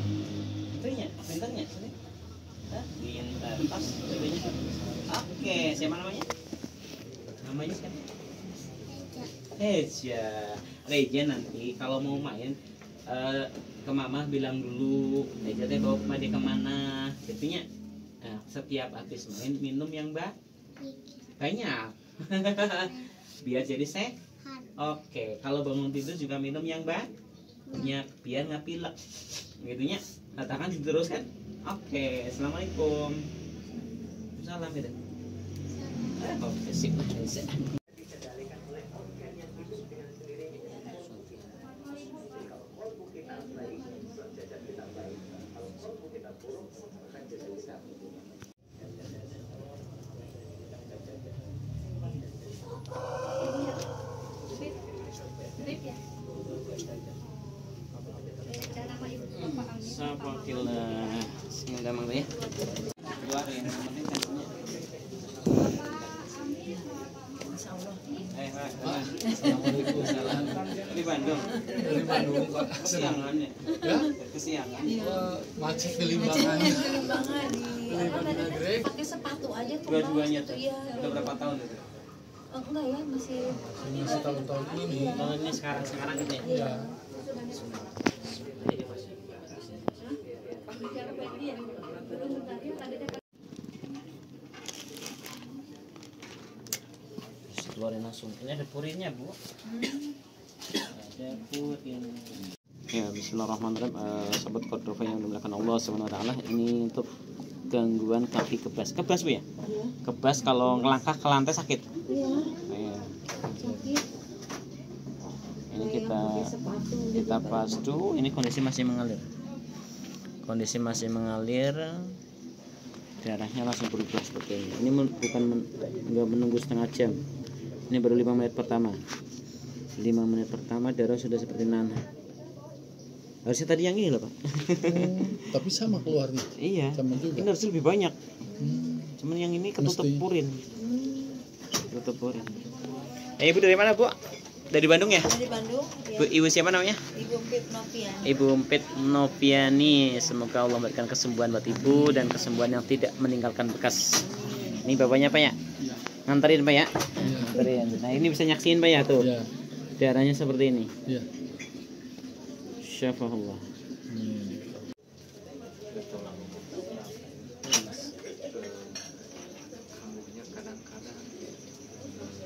Speaker 12: Pinternya, sini. Pintar, pas bebeknya. Oke, siapa namanya? Namanya siapa? Reja nanti kalau mau main ke mama bilang dulu Reja teh bawa dia kemana jadinya. Setiap habis main minum yang banyak biar jadi sehat. Oke, kalau bangun tidur juga minum yang banyak biar nggak pilek. Gitunya. Katakan diteruskan. Oke, assalamualaikum. Salam gitu. Oke, sip. Sapakillah. Bismillah mang ya. Keluarin yang penting tentunya. Assalamualaikum. Di Bandung.
Speaker 2: Dari Bandung, Pak.
Speaker 12: Kesiangan ya?
Speaker 2: Ya?
Speaker 12: Kesiangan.
Speaker 2: Macet di Limbangan.
Speaker 7: Pakai sepatu aja tuh.
Speaker 12: Dua-duanya tuh.
Speaker 7: Iya.
Speaker 12: Udah berapa tahun itu?
Speaker 7: Enggak ya, masih
Speaker 2: tahun-tahun ini.
Speaker 12: Tahun ini sekarang gitu ya?
Speaker 2: Iya.
Speaker 1: Keluarin langsung. Ini ada purinnya, Bu. Ada purin. Ya, bismillahirrahmanirrahim. Sahabat Cordova yang dimuliakan Allah Subhanahu wa taala, ini untuk gangguan kaki kebas. Kebas, Bu ya? Kebas kalau ngelangkah ke lantai sakit.
Speaker 7: Iya.
Speaker 1: Iya.
Speaker 7: Sakit.
Speaker 1: Ini kita pastu, ini kondisi masih mengalir. Kondisi masih mengalir. Darahnya langsung berubah seperti ini. Ini enggak menunggu setengah jam. Ini baru 5 menit pertama. 5 menit pertama darah sudah seperti nanah. Harusnya tadi yang ini loh, Pak.
Speaker 2: Tapi sama keluarnya.
Speaker 1: Iya.
Speaker 2: Sama juga.
Speaker 1: Ini harus lebih banyak. Cuman yang ini ketutup purin. Ketutup purin. Ibu dari mana, Bu? Dari Bandung ya?
Speaker 9: Dari Bandung. Ya.
Speaker 1: Bu, Ibu siapa namanya?
Speaker 9: Ibu Mpit Noviani.
Speaker 1: Ibu Mpit Noviani. Semoga Allah memberikan kesembuhan buat Ibu dan kesembuhan yang tidak meninggalkan bekas. Ini bapaknya, Pak ya? Nganterin, Pak ya? Nganterin. Nah, ini bisa nyaksiin, Pak ya tuh.
Speaker 2: Iya.
Speaker 1: Darahnya seperti ini.
Speaker 2: Iya.
Speaker 1: Syafahullah.
Speaker 5: Kambuhnya kadang-kadang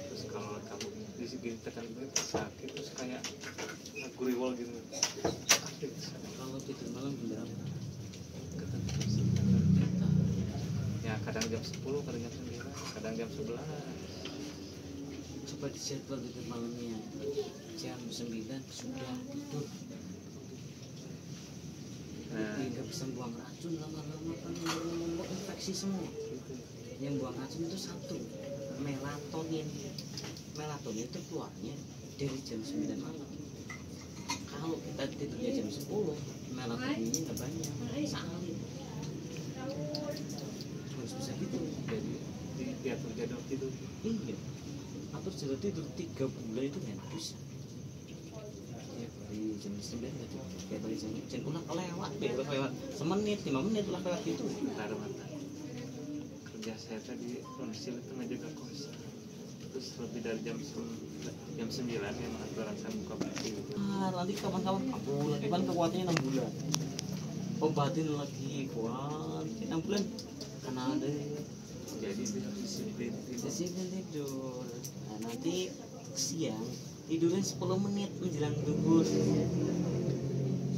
Speaker 5: terus kalau kamu di sini tekan itu sakit terus kayak guriwol gitu.
Speaker 1: Kalau tidur malam jam berapa?
Speaker 5: Ya kadang jam 10, kadang jam 9, kadang jam 11.
Speaker 1: Coba dijadwal tidur malamnya. Jam 9 sudah tidur. Nggak bisa buang racun, lama-lama kan ngomong infeksi semua. Yang buang racun itu satu, melatonin. Melatonin itu keluarnya dari jam 9 malam. Kalau kita tidurnya jam 10, melatoninnya nggak banyak, salin. Harus bisa gitu.
Speaker 5: Jadi diatur jadwal tidur.
Speaker 1: Iya. Atur jadwal tidur 3 bulan itu nggak bisa. Dari jam 9 gitu, kayak dari jam ulah kelewat, semenit, 5 menit ulah kelewat gitu.
Speaker 5: Bentar. Kerja saya tadi kondisi itu ngejaga kos. Terus lebih dari jam 9 yang aturan saya buka pagi.
Speaker 1: Nanti kawan-kawan kabur, kan kekuatannya 6 bulan. Obatin lagi kuat, 6 bulan karena ada.
Speaker 5: Jadi disiplin
Speaker 1: tidur. Nah, nanti siang tidurnya 10 menit menjelang duhur.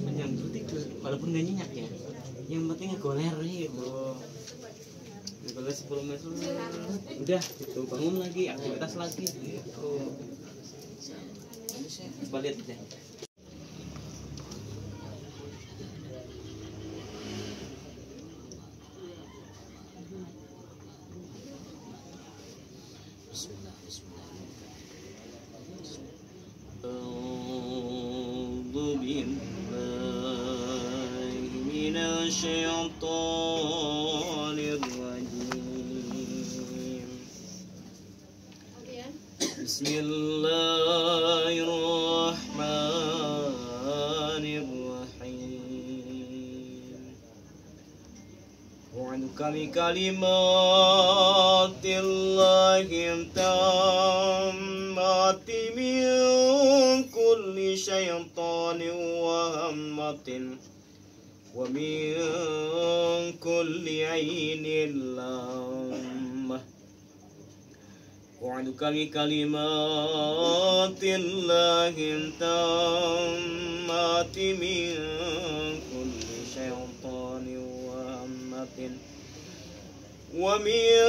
Speaker 1: Menjelang duhur tidur, walaupun gak nyenyak ya. Yang penting ngegoler gitu. Ngegoler 10 menit udah gitu, bangun lagi, aktivitas lagi gitu. Coba lihat deh. الشيطان الرجيم بسم الله الرحمن الرحيم وعنك بكلمات الله التامات من كل شيطان وهمة ومن كل عين لامة
Speaker 14: وأعوذ بكلمات الله التامات من كل شيطان وهمة ومن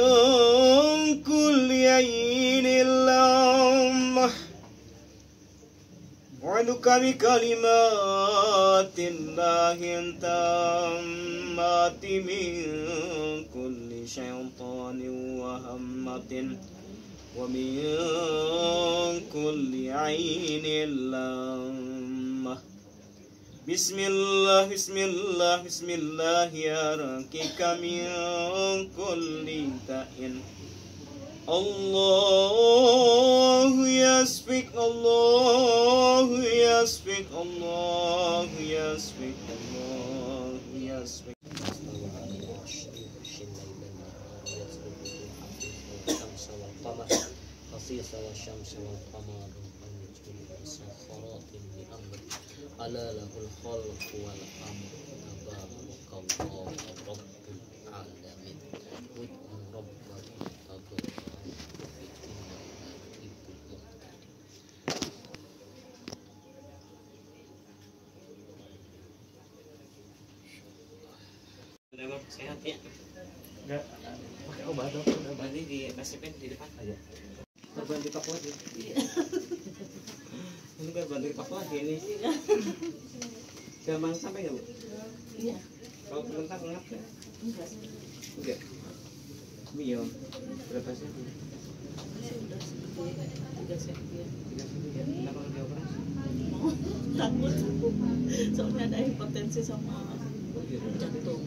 Speaker 14: كل عين لامة أعوذ بكلمات الله التامات من كل شيطان وهمة ومن كل عين لامة بسم الله بسم الله بسم الله يرقيك من كل داء الله يشفيك الله يشفيك الله يشفيك الله يشفيك
Speaker 13: خصيص والشمس والقمر والنجوم مسخرات بأمره ألا له الخلق والأمر تبارك الله رب العالمين وادعوا ربكم تضرعا
Speaker 1: Sehat ya?
Speaker 5: Enggak pakai obat dong.
Speaker 1: Nanti di resepin di depan aja.
Speaker 5: Bantu pak lagi.
Speaker 1: Ini kan bantu pak lagi ini. Gampang sampai nggak bu?
Speaker 8: Iya.
Speaker 1: Kalau terlentang ngap ya?
Speaker 8: Enggak.
Speaker 1: Enggak. Mio berapa sih?
Speaker 8: Sudah seperti 3 cm.
Speaker 1: 3 cm ya. Kenapa nggak dioperasi?
Speaker 8: Takut. Soalnya ada hipertensi sama jantung.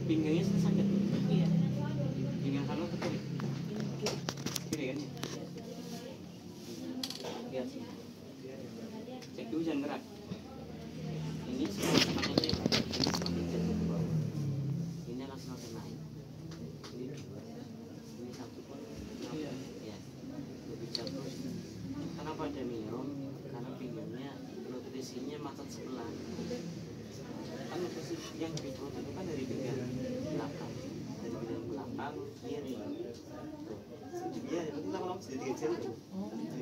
Speaker 1: Pinggangnya sakit?
Speaker 8: Iya.
Speaker 1: Pinggang kanan atau kiri? Kiri kan? Lihat sih. Cek dulu jangan gerak. Ini semakin naik, ini semakin jatuh ke bawah. Ini akan semakin naik. Ini 2, ini 1 pun. Ya, lebih jatuh. Kenapa ada miom? Karena pinggangnya nutrisinya macet sebelah. Kan nutrisi yang di perut itu kan dari pinggang belakang, dari pinggang belakang kiri. Iya, itu lama-lama jadi kecil tuh.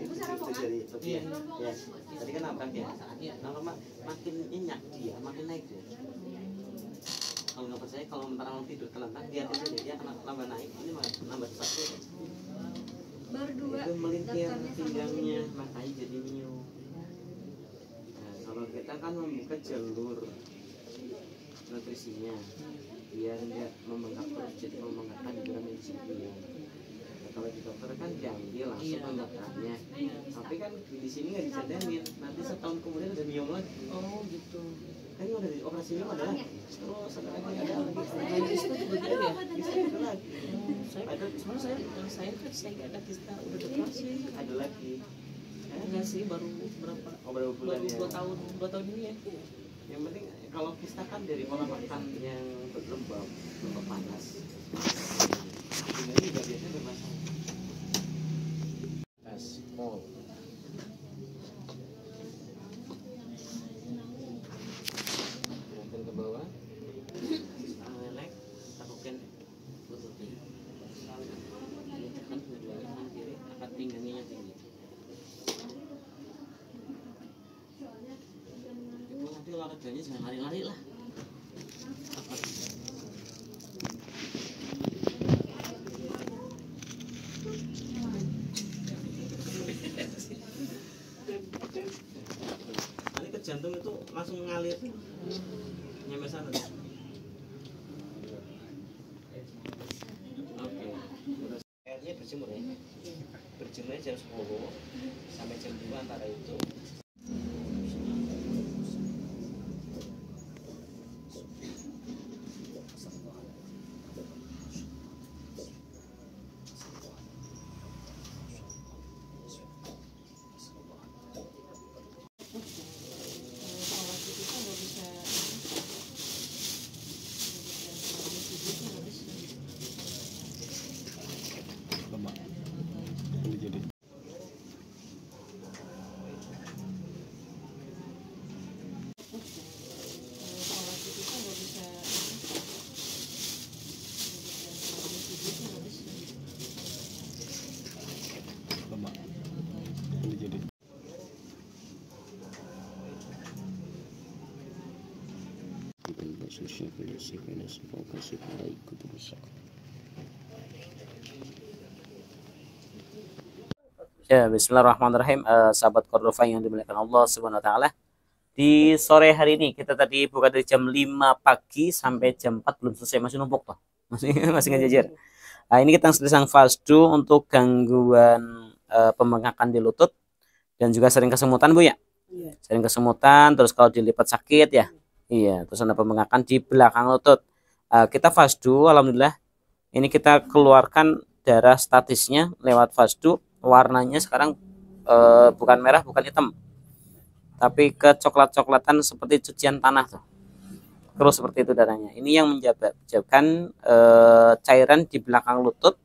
Speaker 1: Itu jadi bagian. Ya, tadi kan nabrak ya. Lama-lama makin nyenyak dia, makin naik dia. Kalau nggak percaya, kalau ntar mau tidur telentang, lihat aja dia akan nambah naik. Ini nambah satu.
Speaker 3: Baru 2.
Speaker 1: Itu melintir pinggangnya, makanya jadi mio. Nah, kalau kita kan membuka jalur nutrisinya biar dia membengkak terus, jadi membengkakkan di dalam insulin. Nah, kalau di dokter kan diambil langsung membengkaknya, tapi kan di sini nggak dicademin, nanti setahun kemudian ada miom lagi.
Speaker 8: Oh gitu.
Speaker 1: Kan udah di operasi miom ada lagi, terus ada lagi ada lagi.
Speaker 8: Kista juga gitu ya?
Speaker 1: Kista ada lagi.
Speaker 8: Ada, cuma saya nggak ada kista, udah operasi.
Speaker 1: Ada lagi.
Speaker 8: Enggak sih, baru berapa?
Speaker 1: Oh, berapa bulan ya?
Speaker 8: 2 tahun ini ya.
Speaker 1: Yang penting kalau kista kan dari pola makan yang berlembab panas. Ini juga biasanya bermasalah.
Speaker 13: Aspol.
Speaker 1: Gerakan ke bawah. Lelek, takukin lututnya. Ini tekan kedua-duanya kanan kiri, angkat pinggangnya tinggi. Nanti olahraganya jangan lari-lari lah. Nanti ke jantung itu langsung ngalir nyampe sana. Oke, terus airnya berjemur ya. Berjemurnya jam 10 sampai jam 2 antara itu.
Speaker 12: Ya, bismillahirrahmanirrahim. Sahabat Cordova yang dimuliakan Allah Subhanahu wa taala. Di sore hari ini kita tadi buka dari jam 5 pagi sampai jam 4 belum selesai, masih numpuk toh. Masih ngejajar. Nah, ini kita sedang fasdu untuk gangguan pembengkakan di lutut dan juga sering kesemutan, Bu ya. Sering kesemutan, terus kalau dilipat sakit ya. Iya, terus ada pembengkakan di belakang lutut. Kita fasdu, alhamdulillah. Ini kita keluarkan darah statisnya lewat fasdu. Warnanya sekarang bukan merah, bukan hitam, tapi kecoklat-coklatan seperti cucian tanah tuh. Terus seperti itu darahnya. Ini yang menyebabkan cairan di belakang lutut,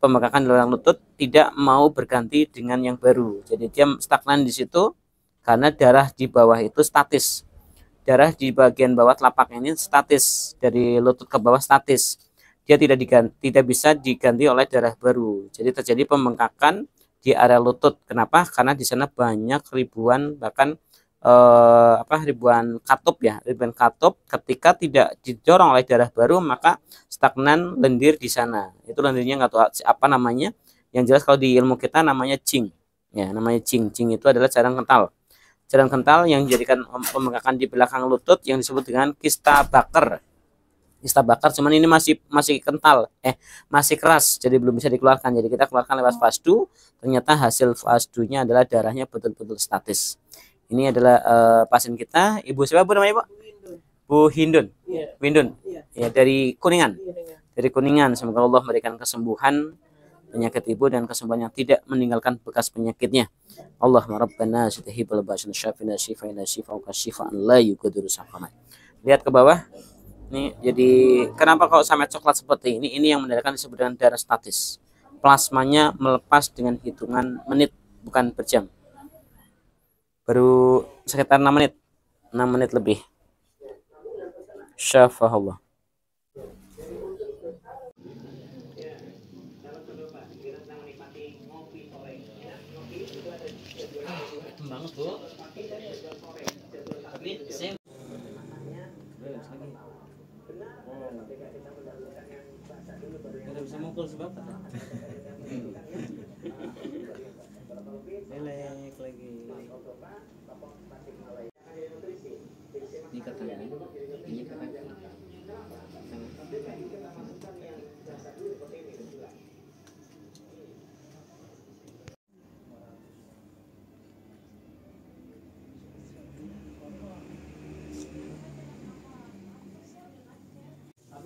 Speaker 12: pembengkakan di belakang lutut tidak mau berganti dengan yang baru. Jadi dia stagnan di situ karena darah di bawah itu statis. Darah di bagian bawah telapak ini statis, dari lutut ke bawah statis. Dia tidak bisa diganti oleh darah baru. Jadi terjadi pembengkakan di area lutut. Kenapa? Karena di sana banyak ribuan, bahkan ribuan katup ya, ribuan katup. Ketika tidak didorong oleh darah baru, maka stagnan lendir di sana. Itu lendirnya nggak tahu apa namanya. Yang jelas kalau di ilmu kita namanya cing. Ya, namanya cing. Cing itu adalah cairan kental. Cairan kental yang menjadikan pembengkakan di belakang lutut yang disebut dengan kista bakar. Kista bakar, cuman ini masih kental, masih keras, jadi belum bisa dikeluarkan. Jadi kita keluarkan lewat fasdu. Ternyata hasil fasdunya adalah darahnya betul-betul statis. Ini adalah pasien kita, Ibu siapa Bu namanya, Bu? Bu Hindun. Windun. Ya, dari Kuningan. Dari Kuningan. Semoga Allah memberikan kesembuhan penyakit Ibu dan kesembuhan yang tidak meninggalkan bekas penyakitnya. Allahumma rabbana sitahibal basyan syafina shifaina shifauka shifaan la yughadiru saqama. Lihat ke bawah. Ini jadi kenapa kalau sampai coklat seperti ini? Ini yang menandakan disebut dengan darah statis. Plasmanya melepas dengan hitungan menit, bukan per jam. Baru sekitar 6 menit. 6 menit lebih. Syafahullah.
Speaker 1: Banget, Bu. Tapi saya tidak bisa mukul sebab lelek lagi. Ini ke tangan, ini ke kaki.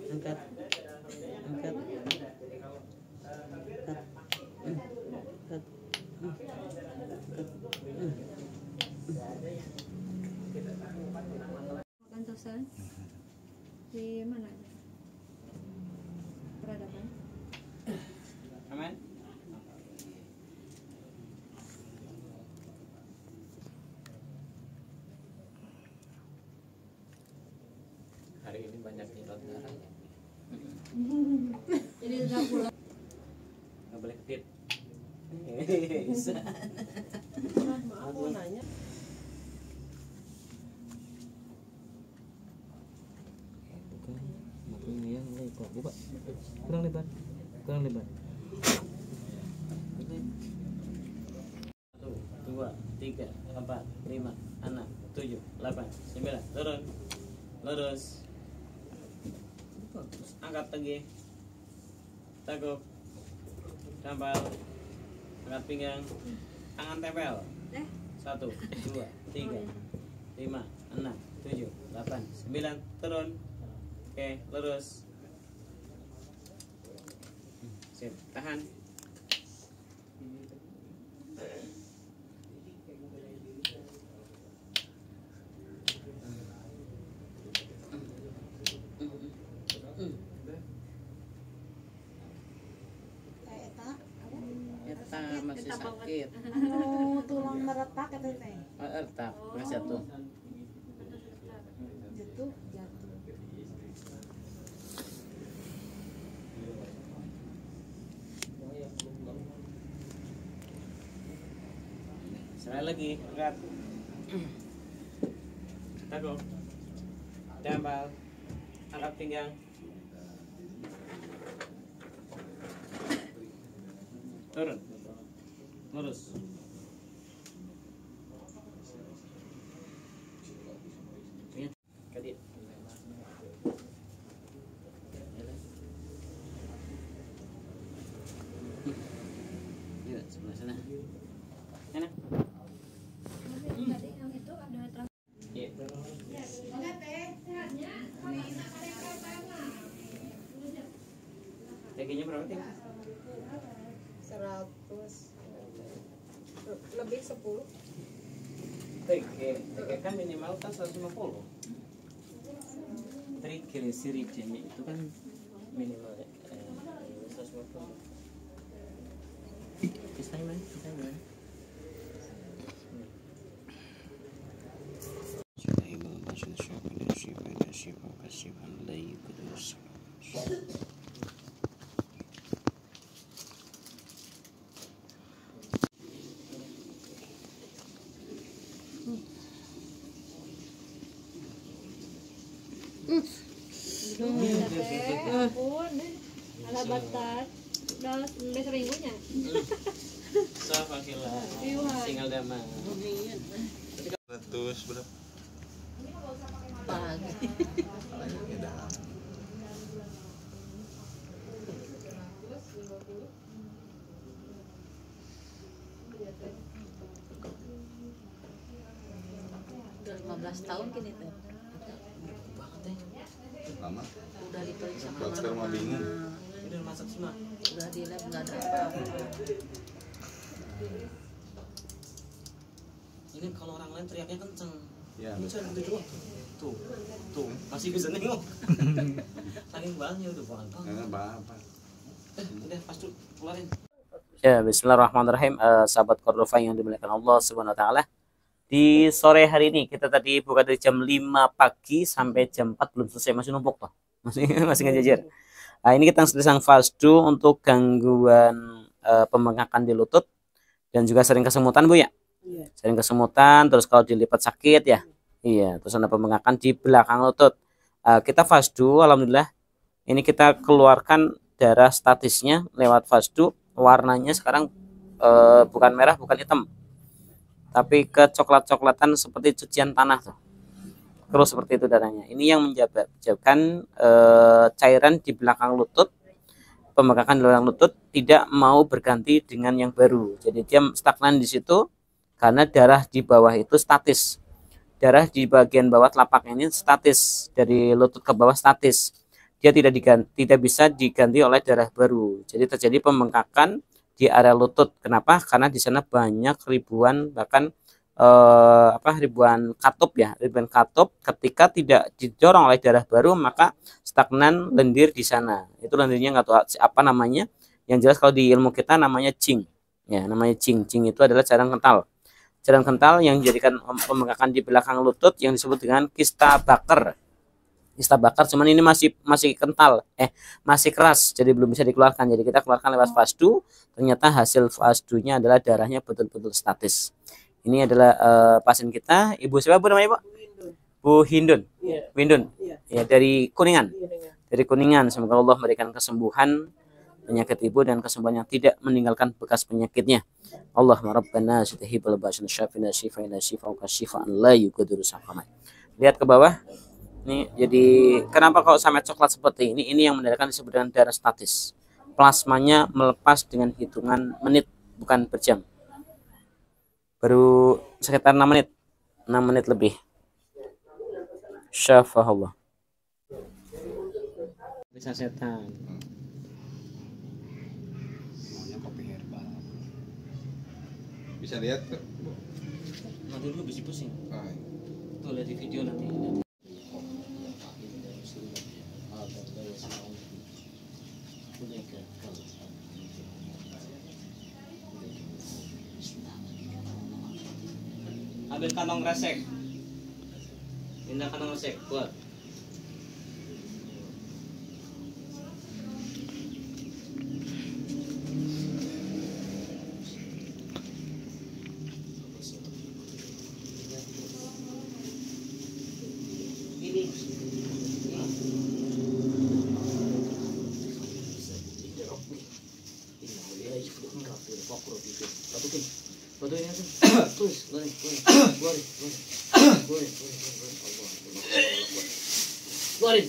Speaker 1: Angkat, angkat,
Speaker 3: Kantosan di mana? Peradaban.
Speaker 1: Aman. Hari ini banyak nyedot darah ya.
Speaker 3: Jadi udah pulang.
Speaker 1: Nggak boleh kedip. Bisa.
Speaker 10: Maaf, mau nanya.
Speaker 1: Matanya yang lebar. Buka. Kurang lebar. Kurang lebar. 1, 2, 3, 4, 5, 6, 7, 8, 9. Turun. Lurus. Angkat lagi. Teguk. Tampal. Angkat pinggang. Tangan tempel. 1, 2, 3, 5, 6, 7, 8, 9. Turun. Oke, lurus. Sip, tahan. Masih sakit.
Speaker 9: Anu tulang meretak katanya teh.
Speaker 1: Retak, nggak jatuh.
Speaker 9: Jatuh.
Speaker 1: Sekali lagi, angkat. Teguk. Tempel.
Speaker 12: Angkat pinggang. Turun. Lurus. Kadit. Yuk, sebelah sana. Enak.
Speaker 3: Tadi yang itu ada
Speaker 12: Iya. TG-nya berapa, Teh?
Speaker 8: 100 lebih 10.
Speaker 12: TG kan minimal kan 150. Triglyceridnya itu kan minimal 150. Kita gimana?
Speaker 3: ampun, ala batat. Udah besok minggunya.
Speaker 12: Safakillah. Singal damai.
Speaker 14: 100 berapa?
Speaker 8: Pagi. Udah 15 tahun kini teh.
Speaker 2: Lama.
Speaker 8: Udah diperiksa
Speaker 2: Buat sekarang mah bingung.
Speaker 12: Udah masak semua.
Speaker 8: Udah di lab nggak ada apa-apa.
Speaker 12: Ini kalau orang lain teriaknya kenceng.
Speaker 2: Ya,
Speaker 12: ini saya gitu doang. Tuh, masih bisa nengok. Saking banyak udah bantang.
Speaker 2: Apa?
Speaker 12: Udah pas tuh keluarin. Ya, bismillahirrahmanirrahim. Sahabat Cordova yang dimuliakan Allah Subhanahu wa taala. Di sore hari ini kita tadi buka dari jam 5 pagi sampai jam 4 belum selesai, masih numpuk toh. Masih ngejajar. Nah, ini kita sedang fasdu untuk gangguan pembengkakan di lutut dan juga sering kesemutan, Bu ya. Sering kesemutan, terus kalau dilipat sakit ya. Iya, terus ada pembengkakan di belakang lutut. Kita fasdu, alhamdulillah. Ini kita keluarkan darah statisnya lewat fasdu. Warnanya sekarang bukan merah, bukan hitam, tapi kecoklat-coklatan seperti cucian tanah tuh. Terus seperti itu darahnya. Ini yang menyebabkan cairan di belakang lutut, pembengkakan di belakang lutut tidak mau berganti dengan yang baru. Jadi dia stagnan di situ karena darah di bawah itu statis. Darah di bagian bawah telapak ini statis, dari lutut ke bawah statis. Dia tidak bisa diganti oleh darah baru. Jadi terjadi pembengkakan di area lutut. Kenapa? Karena di sana banyak ribuan, bahkan ribuan katup ya, ribuan katup. Ketika tidak didorong oleh darah baru, maka stagnan lendir di sana. Itu lendirnya nggak tahu apa namanya. Yang jelas kalau di ilmu kita namanya cing. Ya, namanya cing. Cing itu adalah cairan kental. Cairan kental yang menjadikan pembengkakan di belakang lutut yang disebut dengan kista bakar. Kista bakar, cuman ini masih kental, masih keras, jadi belum bisa dikeluarkan. Jadi kita keluarkan lewat fasdu. Ternyata hasil fasdunya adalah darahnya betul-betul statis. Ini adalah pasien kita, Ibu siapa Bu namanya, Pak? Bu Hindun. Windun. Ya, dari Kuningan. Dari Kuningan. Semoga Allah memberikan kesembuhan penyakit Ibu dan kesembuhan yang tidak meninggalkan bekas penyakitnya. Allahumma rabbana sitahibal basyana syafina syifa'ina syifa'uka syifa'an la yughadiru saqama. Lihat ke bawah. Ini jadi kenapa kalau sampai coklat seperti ini? Ini yang menandakan disebut dengan darah statis. Plasmanya melepas dengan hitungan menit, bukan berjam. Baru sekitar 6 menit. 6 menit lebih. Syafahullah. Bisa setan.
Speaker 2: Maunya kopi herbal. Bisa lihat tuh.
Speaker 12: Nanti dulu bisa pusing. Tuh lihat di video nanti. Ambil kantong resek. Pindah kantong resek, buat. Ini
Speaker 1: Keluarin.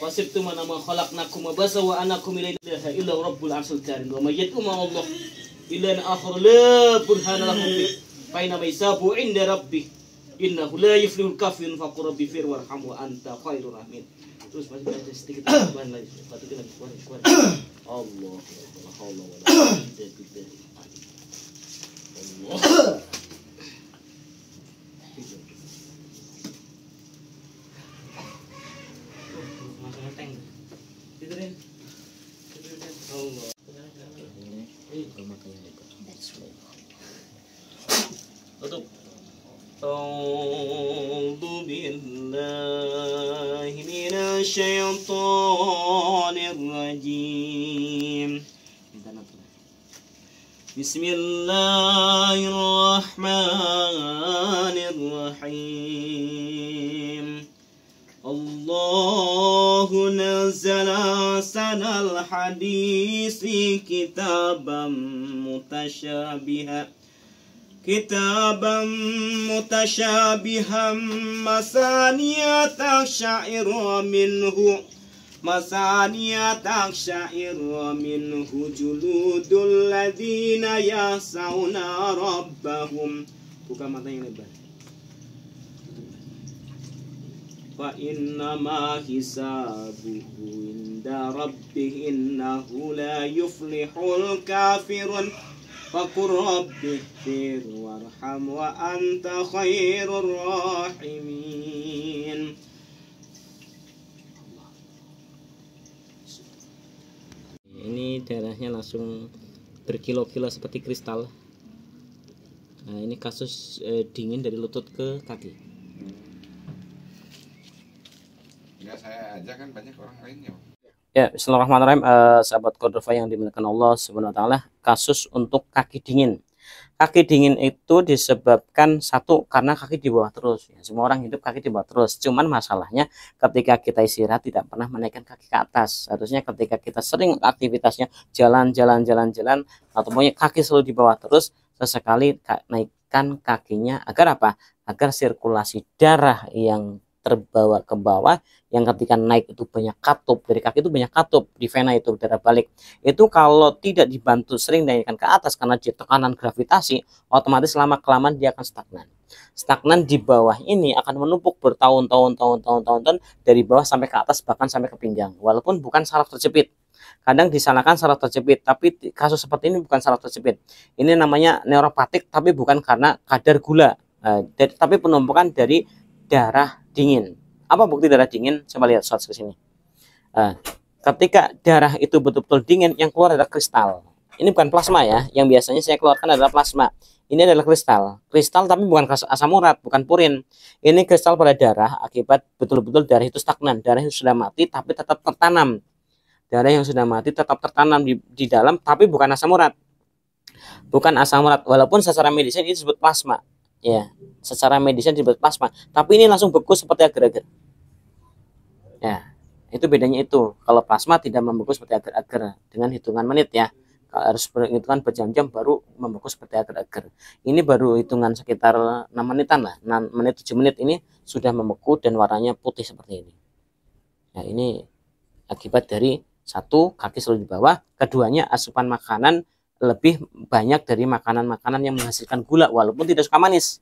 Speaker 1: Wasibtu mana ma khalaqnakum basa wa anakum la ilaha illa rabbul arsyil karim wa mayyatu ma Allah illa akhir la burhana lahum bi faina maisabu inda rabbi innahu la yuflihul kafirun faqur rabbi fir warham wa anta khairur rahimin. Terus masih ada sedikit tambahan lagi. Patuhin lagi keluarin. Allah la haula wala quwwata illa billah. Allah. Tutup. A'udzu billahi minasy syaithanir rajim. Bismillahirrahmanirrahim. Allahu nazzala sanal hadisi kitaban mutasyabihan masaniya taksya'iru minhu juludul ladzina yas'una rabbahum. Buka mata yang lebar. Wa inna ma hisabuhu inda rabbih innahu la yuflihul kafirun faqur rabbi fir warham wa anta khairur rahimin. Ini darahnya langsung berkilo-kilo seperti kristal. Nah, ini kasus dingin dari lutut ke kaki.
Speaker 4: Enggak saya aja kan banyak orang lainnya.
Speaker 12: Ya, bismillahirrahmanirrahim. Sahabat Qadrofa yang dimuliakan Allah Subhanahu wa taala, kasus untuk kaki dingin. Kaki dingin itu disebabkan satu karena kaki di bawah terus. Ya, semua orang hidup kaki di bawah terus. Cuman masalahnya ketika kita istirahat tidak pernah menaikkan kaki ke atas. Harusnya ketika kita sering aktivitasnya jalan atau pokoknya kaki selalu di bawah terus, sesekali naikkan kakinya agar apa? Agar sirkulasi darah yang terbawa ke bawah, yang ketika naik itu banyak katup dari kaki, itu banyak katup di vena, itu darah balik. Itu kalau tidak dibantu sering naikkan ke atas karena tekanan gravitasi, otomatis lama kelamaan dia akan stagnan di bawah ini, akan menumpuk bertahun-tahun dari bawah sampai ke atas, bahkan sampai ke pinggang, walaupun bukan saraf terjepit. Kadang disalahkan saraf terjepit, tapi kasus seperti ini bukan saraf terjepit, ini namanya neuropatik, tapi bukan karena kadar gula, tapi penumpukan dari darah dingin. Apa bukti darah dingin? Coba lihat shot ke sini. Ketika darah itu betul-betul dingin, yang keluar adalah kristal. Ini bukan plasma ya, yang biasanya saya keluarkan adalah plasma. Ini adalah kristal. Kristal tapi bukan asam urat, bukan purin. Ini kristal pada darah akibat betul-betul darah itu stagnan. Darah itu sudah mati tapi tetap tertanam. Darah yang sudah mati tetap tertanam di dalam, tapi bukan asam urat. Bukan asam urat, walaupun secara medis ini disebut plasma. Ya, secara medis disebut plasma, tapi ini langsung beku seperti agar-agar. Ya, itu bedanya itu. Kalau plasma tidak membeku seperti agar-agar dengan hitungan menit ya. Harus berhitungan berjam-jam baru membeku seperti agar-agar. Ini baru hitungan sekitar 6 menitan lah. 6 menit 7 menit ini sudah membeku dan warnanya putih seperti ini. Nah, ini akibat dari satu, kaki selalu di bawah, keduanya asupan makanan lebih banyak dari makanan-makanan yang menghasilkan gula, walaupun tidak suka manis.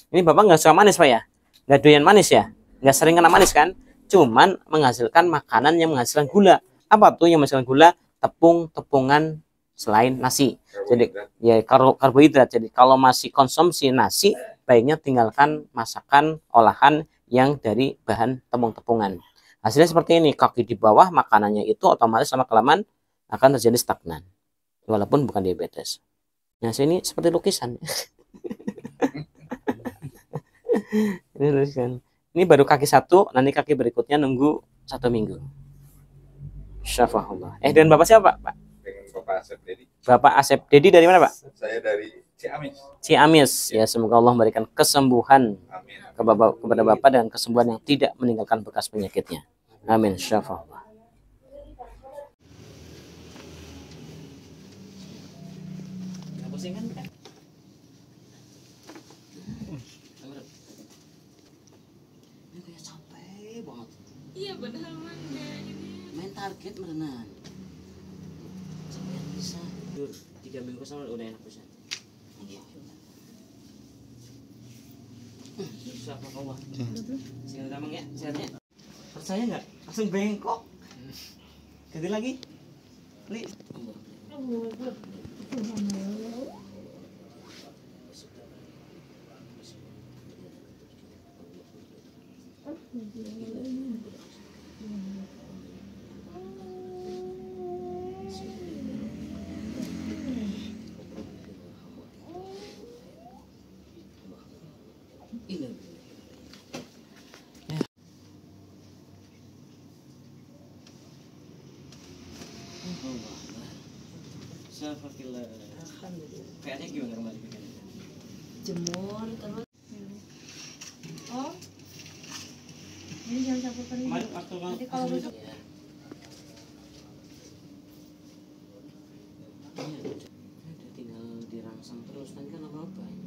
Speaker 12: Ini Bapak nggak suka manis Pak ya? Nggak doyan manis ya? Nggak sering kena manis kan? Cuman menghasilkan makanan yang menghasilkan gula. Apa tuh yang menghasilkan gula? Tepung-tepungan selain nasi. Jadi ya karbohidrat. Jadi kalau masih konsumsi nasi, baiknya tinggalkan masakan olahan yang dari bahan tepung-tepungan. Hasilnya seperti ini, kaki di bawah, makanannya itu otomatis lama kelamaan akan terjadi stagnan. Walaupun bukan diabetes. Nah, sini seperti lukisan. Ini lukisan. Ini baru kaki satu, nanti kaki berikutnya nunggu 1 minggu. Syafahullah. Dan Bapak siapa, Pak?
Speaker 4: Dengan Bapak Asep Dedi.
Speaker 12: Bapak Asep Dedi dari mana, Pak?
Speaker 4: Saya dari Ciamis.
Speaker 12: Ciamis. Ya, semoga Allah memberikan kesembuhan kepada Bapak dan kesembuhan yang tidak meninggalkan bekas penyakitnya. Amin. Syafahullah.
Speaker 8: Iya padahal mangga ini.
Speaker 1: Main target merenang. Sampai bisa. 3 minggu sama udah enak bisa. Susah apa kau? Sini gampang ya, sehatnya. Percaya nggak? Langsung bengkok. Ganti lagi. Li. Kayaknya gimana kembali?
Speaker 9: Jemur terus.
Speaker 3: Oh, ini jangan campur kering. Nanti kalau besok
Speaker 1: tinggal dirangsang terus, nanti kan lama-lama banyak.